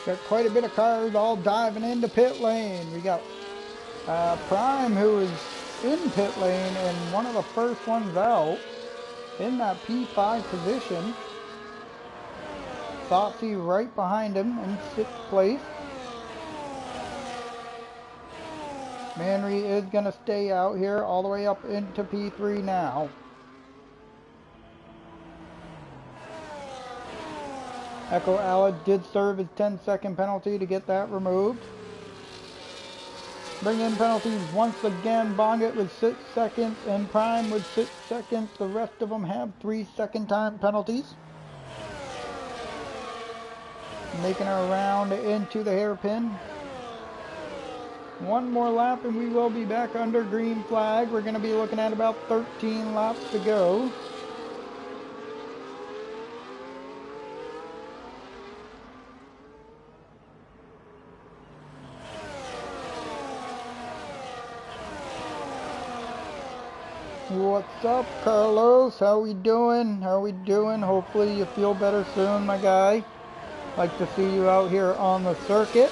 Got quite a bit of cars all diving into pit lane. We got Prime, who is in pit lane and one of the first ones out in that P5 position. Foxy right behind him in 6th place. Manry is going to stay out here all the way up into P3 now. Echo Alad did serve his 10-second penalty to get that removed. Bring in penalties once again. Bonget with 6 seconds and Prime with 6 seconds. The rest of them have 3-second time penalties. Making our round into the hairpin. One more lap and we will be back under green flag. We're going to be looking at about 13 laps to go. What's up, Carlos? How we doing? How we doing? Hopefully you feel better soon, my guy. Like to see you out here on the circuit.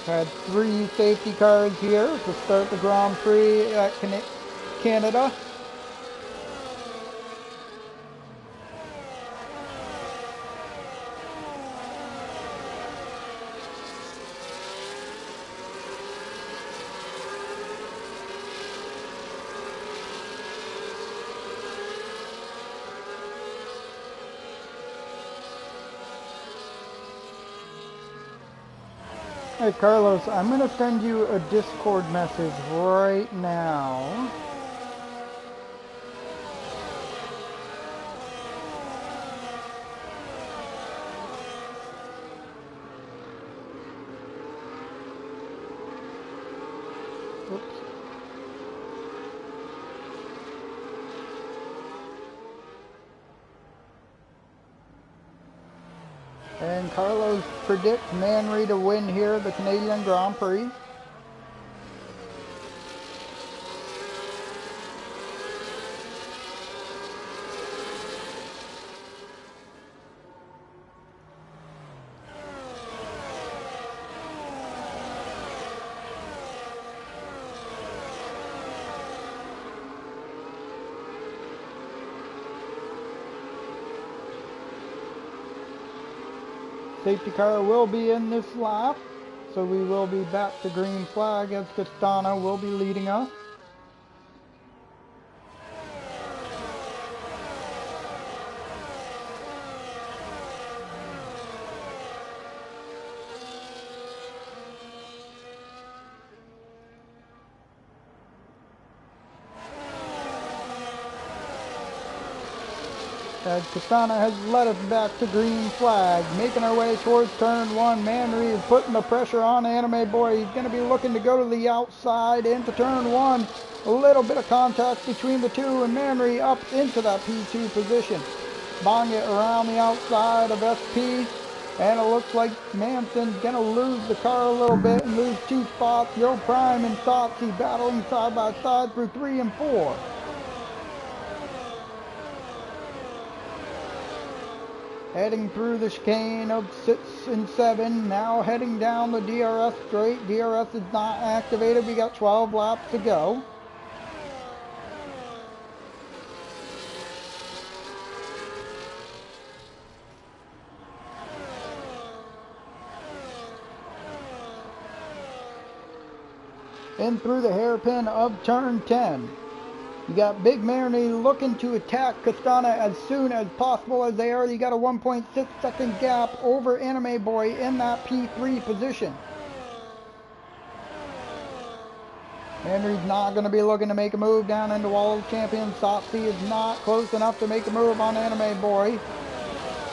Had 3 safety cars here to start the Grand Prix at Canada. Hey Carlos, I'm going to send you a Discord message right now. Oops. And Carlos predicts Manry to win here the Canadian Grand Prix. Safety car will be in this lap, so we will be back to green flag as Castano will be leading us. as Castana has led us back to green flag. Making our way towards turn 1. Manry is putting the pressure on Anime Boy. He's going to be looking to go to the outside into turn 1. A little bit of contact between the two, and Manry up into that P2 position. Bong it around the outside of SP, and it looks like Manson's going to lose the car a little bit and lose 2 spots. Yo Prime and Sotsy battling side by side through 3 and 4. Heading through the chicane of 6 and 7, now heading down the DRS straight. DRS is not activated. We got 12 laps to go. In through the hairpin of turn 10. You got Big Manry looking to attack Castana as soon as possible, as they already got a 1.6 second gap over Anime Boy in that P3 position. Manry's not going to be looking to make a move down into Wall of Champions. Sotsy is not close enough to make a move on Anime Boy.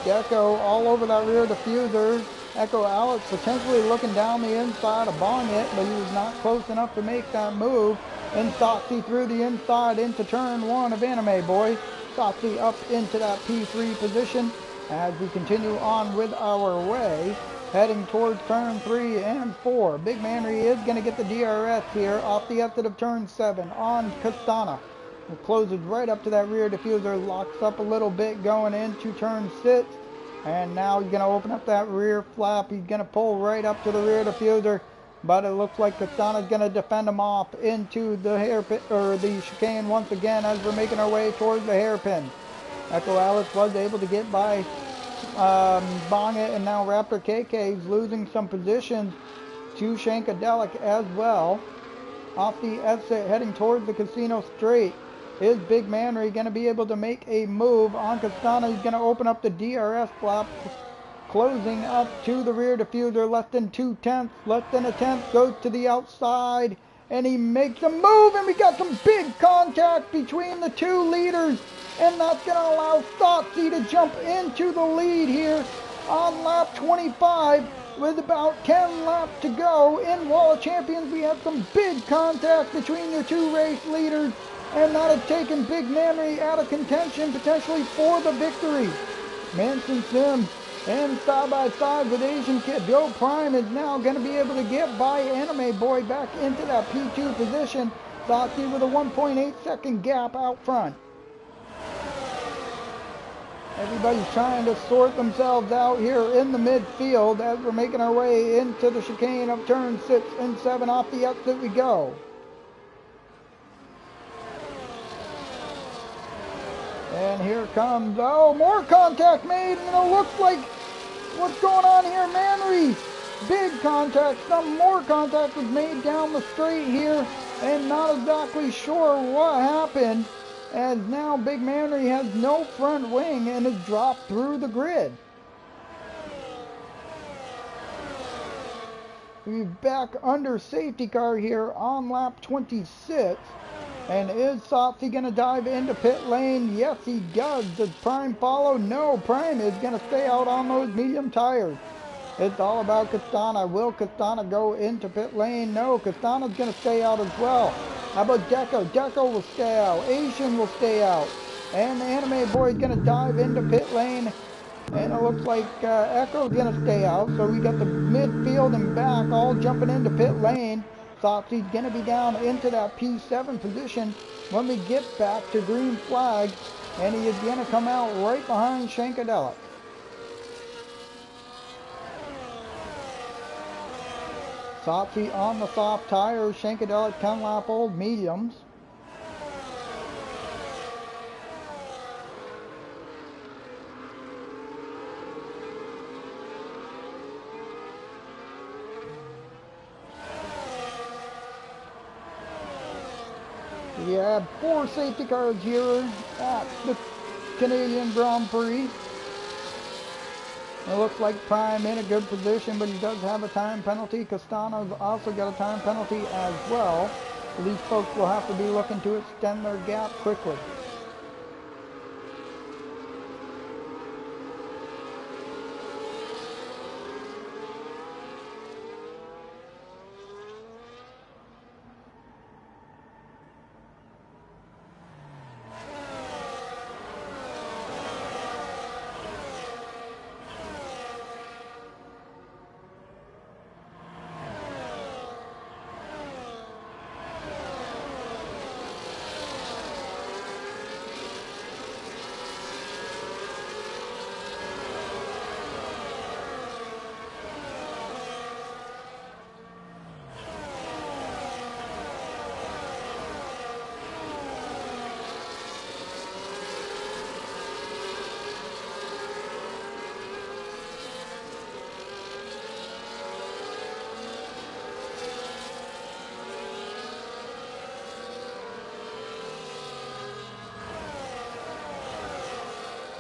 Gecko all over that rear diffuser. Echo Alex potentially looking down the inside of Bong it, but he was not close enough to make that move. And Sotsy through the inside into turn 1 of Anime Boy. Sotsy up into that P3 position as we continue on with our way, heading towards turn 3 and 4. Big Manry is going to get the DRS here off the exit of turn 7 on Castana. It closes right up to that rear diffuser, locks up a little bit going into turn 6. And now he's going to open up that rear flap. He's going to pull right up to the rear diffuser. But it looks like Castana's going to defend him off into the hairpin, or the chicane once again, as we're making our way towards the hairpin. Echo Alex was able to get by Bongit, and now Raptor KK is losing some positions to Shankadelic as well. Off the exit, heading towards the casino straight. Is Big Manry going to be able to make a move on Castana? He's going to open up the DRS flap, closing up to the rear diffuser. Less than 2/10, less than a tenth, goes to the outside, and he makes a move, and we got some big contact between the two leaders, and that's going to allow Sotsy to jump into the lead here on lap 25. With about 10 laps to go in Wall of Champions, we have some big contact between the two race leaders, and that has taken Big Manry out of contention, potentially for the victory. Manson Sims and side by side with Asian Kid. Joe Prime is now going to be able to get by Anime Boy back into that P2 position. Sotsy with a 1.8 second gap out front. Everybody's trying to sort themselves out here in the midfield as we're making our way into the chicane of turn 6 and 7. Off the exit we go. And here comes, oh, more contact made, and it looks like, what's going on here? Manry, big contact, some more contact was made down the straight here, and not exactly sure what happened, as now Big Manry has no front wing and is dropped through the grid. We're back under safety car here on lap 26. And is Sotsy going to dive into pit lane? Yes, he does. Does Prime follow? No, Prime is going to stay out on those medium tires. It's all about Castana. Will Castana go into pit lane? No, Castana's going to stay out as well. How about Deco? Deco will stay out. Asian will stay out. And the Anime Boy is going to dive into pit lane. And it looks like Echo's going to stay out. So we got the midfield and back all jumping into pit lane. Sotsy's going to be down into that P7 position when we get back to green flag, and he is going to come out right behind Shankadelic. Sotsy on the soft tires, Shankadelic 10-lap old mediums. We have 4 safety cars here at the Canadian Grand Prix. It looks like Prime in a good position, but he does have a time penalty. Castana's also got a time penalty as well. These folks will have to be looking to extend their gap quickly.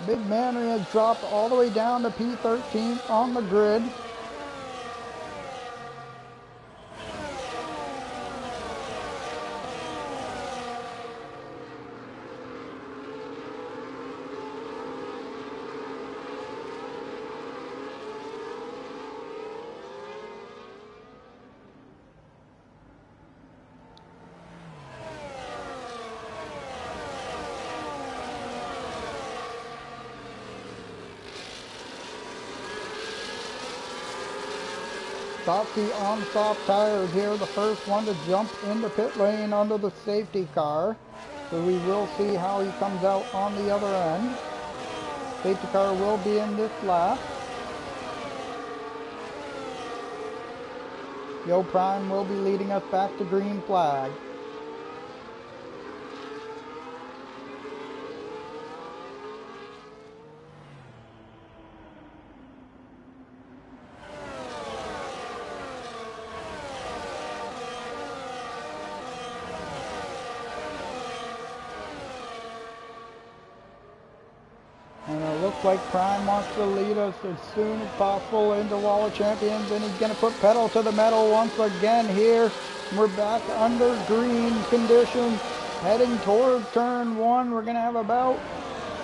Big Manry has dropped all the way down to P13 on the grid. Stotsy on soft tires here, the first one to jump into pit lane under the safety car. So we will see how he comes out on the other end. Safety car will be in this lap. Yo Prime will be leading us back to green flag. And it looks like Prime wants to lead us as soon as possible into Wall of Champions, and he's going to put pedal to the metal once again here. We're back under green conditions, heading towards turn 1. We're going to have about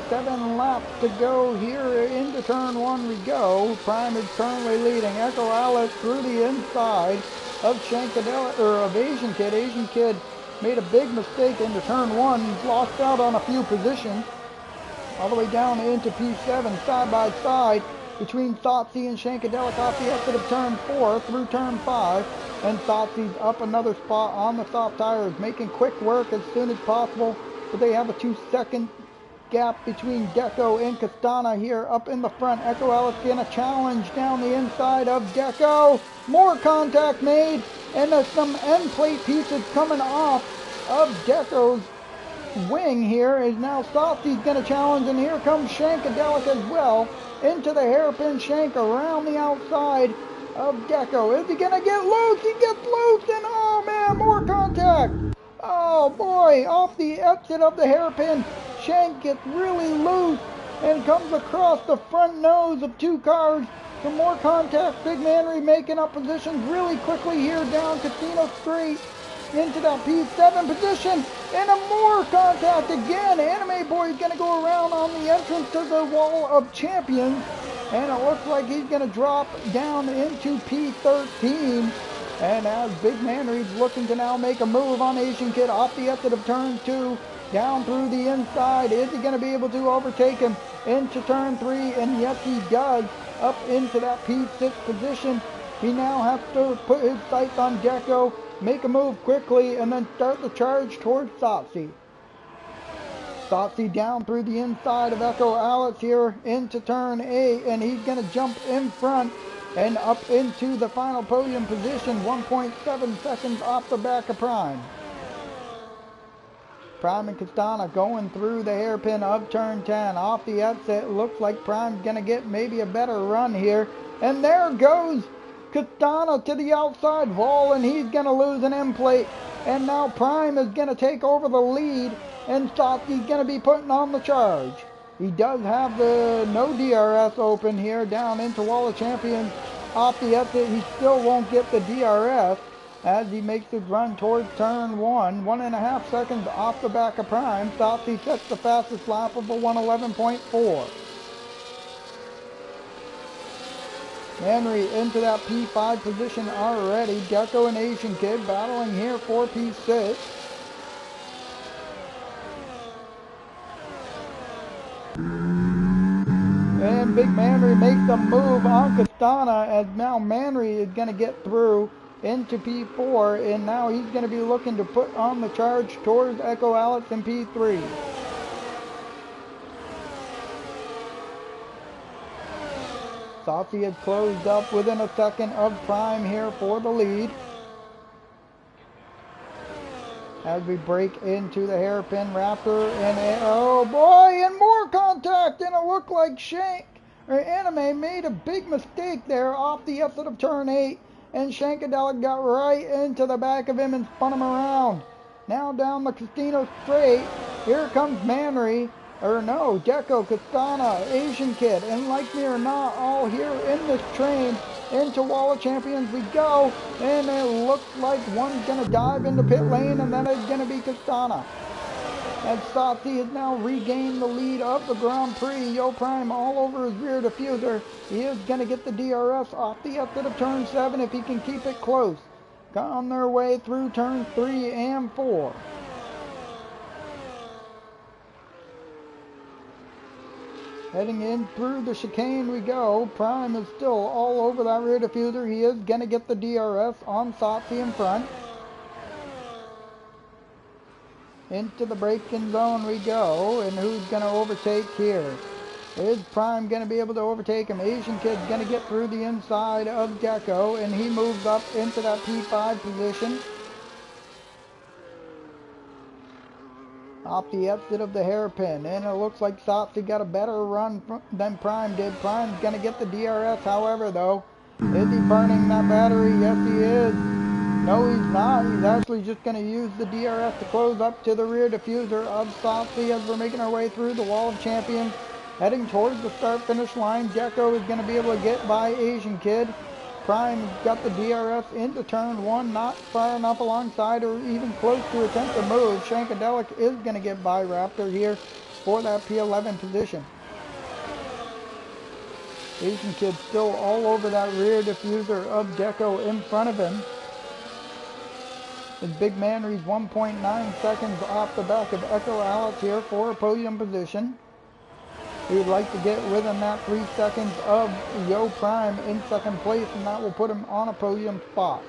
7 laps to go here. Into turn 1 we go. Prime is currently leading. Echo Alex through the inside of Shankadelic, or of Asian Kid. Asian Kid made a big mistake into turn 1. He's lost out on a few positions. All the way down into P7, side by side, between Thoughtsy and Shankadelic off the exit of turn 4 through turn 5. And Thotsy's up another spot on the soft tires, making quick work as soon as possible. But they have a 2-second gap between Deco and Castana here up in the front. Echo Alex getting a challenge down the inside of Deco. More contact made, and there's some end plate pieces coming off of Deco's wing here. Is now Thoughtsy's going to challenge, and here comes Shankadelic as well into the hairpin shank around the outside of Deco. Is he going to get loose? He gets loose, and oh man, more contact. Oh boy, off the exit of the hairpin, shank gets really loose and comes across the front nose of 2 cars. Some more contact. Big Manry making up positions really quickly here down Casino Straight into that P7 position, and a more contact again. Anime Boy is going to go around on the entrance to the Wall of Champions, and it looks like he's going to drop down into P13. And as Big Manry's looking to now make a move on Asian Kid off the exit of turn 2, down through the inside. Is he going to be able to overtake him into turn 3? And yes, he does, up into that P6 position. He now has to put his sights on Deco, make a move quickly, and then start the charge towards Thotsy. Thotsy down through the inside of Echo Alex here into turn 8, and he's going to jump in front and up into the final podium position, 1.7 seconds off the back of Prime. Prime and Castana going through the hairpin of turn 10. Off the exit, looks like Prime's going to get maybe a better run here. And there goes Castana to the outside wall, and he's going to lose an end plate. And now Prime is going to take over the lead, and Thotsy's going to be putting on the charge. He does have the no DRS open here down into Wall of Champions. Off the exit, he still won't get the DRS as he makes his run towards turn 1. 1.5 seconds off the back of Prime. Thotsy sets the fastest lap of a 1:11.4. Manry into that P5 position already. Deco and Asian Kid battling here for P6. And Big Manry makes a move on Castana, as now Manry is going to get through into P4, and now he's going to be looking to put on the charge towards Echo Alex in P3. Thotsy has closed up within a second of Prime here for the lead. As we break into the hairpin Raptor, and oh boy, and more contact, and it looked like Anime made a big mistake there off the exit of turn 8, and Shankadelic got right into the back of him and spun him around. Now down the Casino Straight, here comes Manry, or no, Deco, Castana, Asian Kid, and like me or not, all here in this train. Into Wall of Champions we go, and it looks like one's going to dive into pit lane, and then it's going to be Castana. And Sati has now regained the lead of the Grand Prix. Yo Prime all over his rear diffuser. He is going to get the DRS off the exit of turn 7 if he can keep it close. On their way through turn 3 and 4. Heading in through the chicane we go. Prime is still all over that rear diffuser. He is going to get the DRS on Satsi in front. Into the braking zone we go. And who's going to overtake here? Is Prime going to be able to overtake him? Asian Kid's going to get through the inside of Deco. And he moves up into that P5 position. Off the exit of the hairpin, and it looks like Satsi got a better run than Prime did. Prime's going to get the DRS, however, though. Is he burning that battery? Yes, he is. No, he's not. He's actually just going to use the DRS to close up to the rear diffuser of Satsi as we're making our way through the Wall of Champions. Heading towards the start-finish line, Deco is going to be able to get by Asian Kid. Prime got the DRS into turn 1, not far enough alongside or even close to attempt to move. Shankadelic is going to get by Raptor here for that P11 position. Asian Kid still all over that rear diffuser of Deco in front of him. As Big Manry's 1.9 seconds off the back of Echo Alex here for a podium position. He would like to get within that 3 seconds of Yo Prime in second place, and that will put him on a podium spot.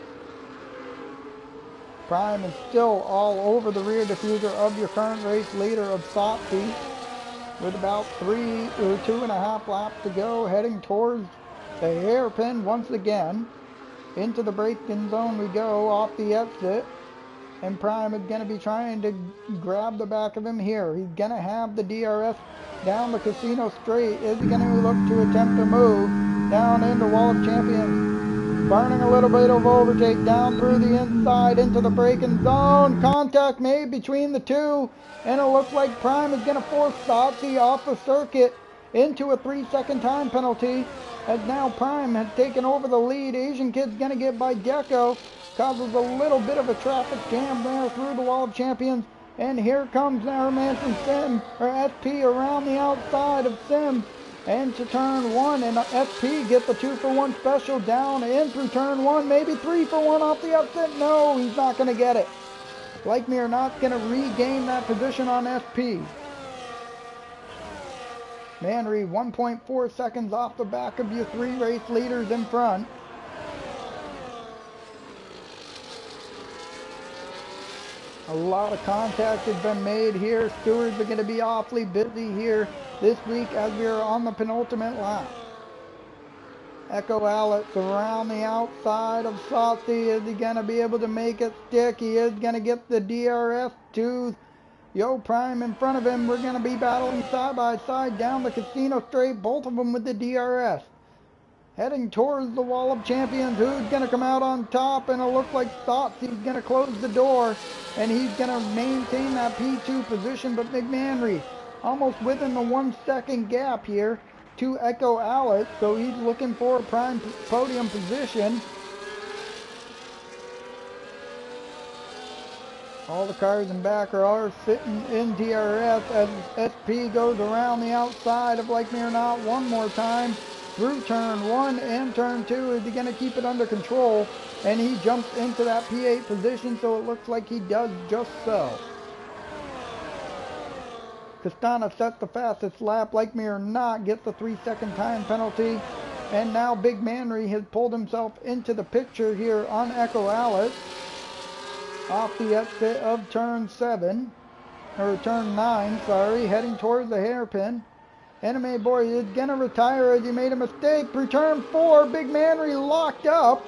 Prime is still all over the rear diffuser of your current race leader of Satsi, with about 3 or 2.5 laps to go, heading towards the hairpin once again. Into the braking zone we go, off the exit. And Prime is going to be trying to grab the back of him here. He's going to have the DRS down the casino straight. Is he going to look to attempt to move down into Wall of Champions? Burning a little bit of overtake down through the inside into the braking zone. Contact made between the two. And it looks like Prime is going to force Satsi off the circuit into a 3-second time penalty. As now Prime has taken over the lead. Asian Kid's going to get by Deco. Causes a little bit of a traffic jam there through the Wall of Champions. And here comes now Manson Sim, or SP, around the outside of Sim. And to turn 1, and SP get the 2-for-1 special down in through turn 1. Maybe 3-for-1 off the exit. No, he's not going to get it. Like me or not, going to regain that position on SP. Manry 1.4 seconds off the back of your 3 race leaders in front. A lot of contact has been made here. Stewards are going to be awfully busy here this week as we are on the penultimate lap. Echo Alex around the outside of Satsi. Is he going to be able to make it stick? He is going to get the DRS to Yo Prime in front of him. We're going to be battling side by side down the casino straight, both of them with the DRS. Heading towards the Wall of Champions. Who's going to come out on top? And it looks like Satsi's going to close the door. And he's going to maintain that P2 position. But McManry almost within the 1 second gap here to Echo Alex. So he's looking for a prime podium position. All the cars in back are sitting in DRS as SP goes around the outside of Like Me or Not one more time. Through turn 1 and turn 2. Is he going to keep it under control? And he jumps into that P8 position, so it looks like he does just so. Castana sets the fastest lap. Like Me or Not gets the 3-second time penalty. And now Big Manry has pulled himself into the picture here on Echo Alex. Off the exit of turn 7. Or turn 9, sorry. Heading towards the hairpin. Anime Boy is going to retire as he made a mistake. Through turn 4, Big Manry locked up.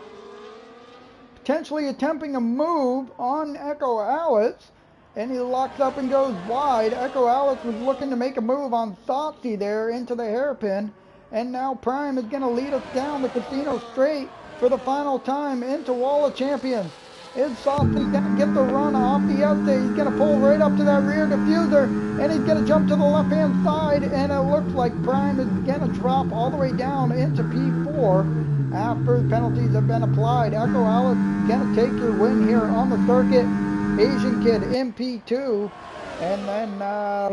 Potentially attempting a move on Echo Alex. And he locks up and goes wide. Echo Alex was looking to make a move on Satsi there into the hairpin. And now Prime is going to lead us down the casino straight for the final time into Wall of Champions. Is Softy's going to get the run off the outside. He's going to pull right up to that rear diffuser, and he's going to jump to the left-hand side, and it looks like Prime is going to drop all the way down into P4 after the penalties have been applied. Echo Alex going to take your win here on the circuit. Asian Kid in P2, and then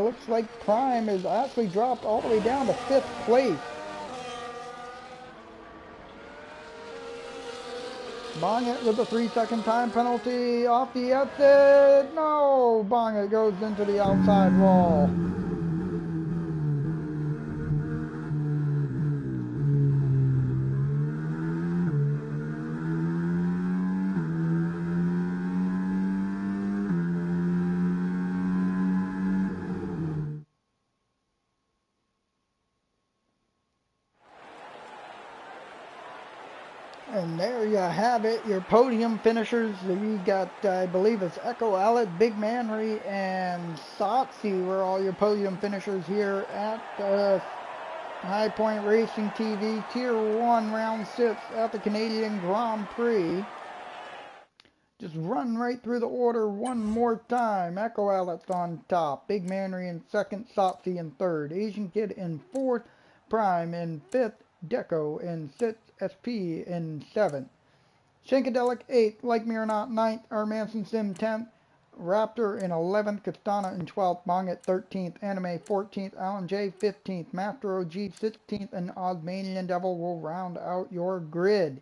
looks like Prime is actually dropped all the way down to 5th place. Bongett with a 3-second time penalty off the exit. No, Bongett goes into the outside wall. And there you have it, your podium finishers. You got, I believe it's Echo Alex, Big Manry, and Sotsy were all your podium finishers here at High Point Racing TV Tier 1 Round 6 at the Canadian Grand Prix. Just run right through the order one more time. Echo Alex on top, Big Manry in second, Sotsy in third, Asian Kid in fourth, Prime in fifth, Deco in sixth, SP in 7th. Shankadelic 8th, Like Me or Not 9th, Armanson Sim 10th, Raptor in 11th, Kastana in 12th, Bongett 13th, Anime 14th, Alan J 15th, Master OG 16th, and Osmanian Devil will round out your grid.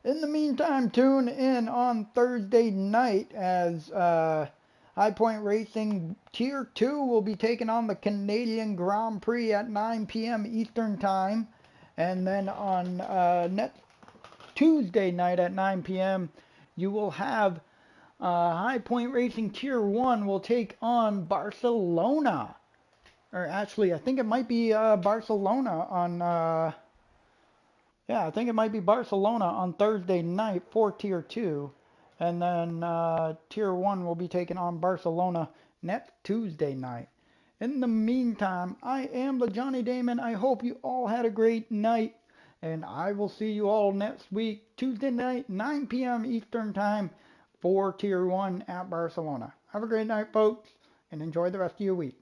In the meantime, tune in on Thursday night as High Point Racing Tier 2 will be taking on the Canadian Grand Prix at 9 p.m. Eastern Time. And then on next Tuesday night at 9 p.m., you will have High Point Racing Tier 1 will take on Barcelona. Or actually, I think it might be Barcelona on... I think it might be Barcelona on Thursday night for Tier 2. And then Tier 1 will be taking on Barcelona next Tuesday night. In the meantime, I am the Johnny Damon. I hope you all had a great night. And I will see you all next week, Tuesday night, 9 p.m. Eastern Time for Tier 1 at Barcelona. Have a great night, folks, and enjoy the rest of your week.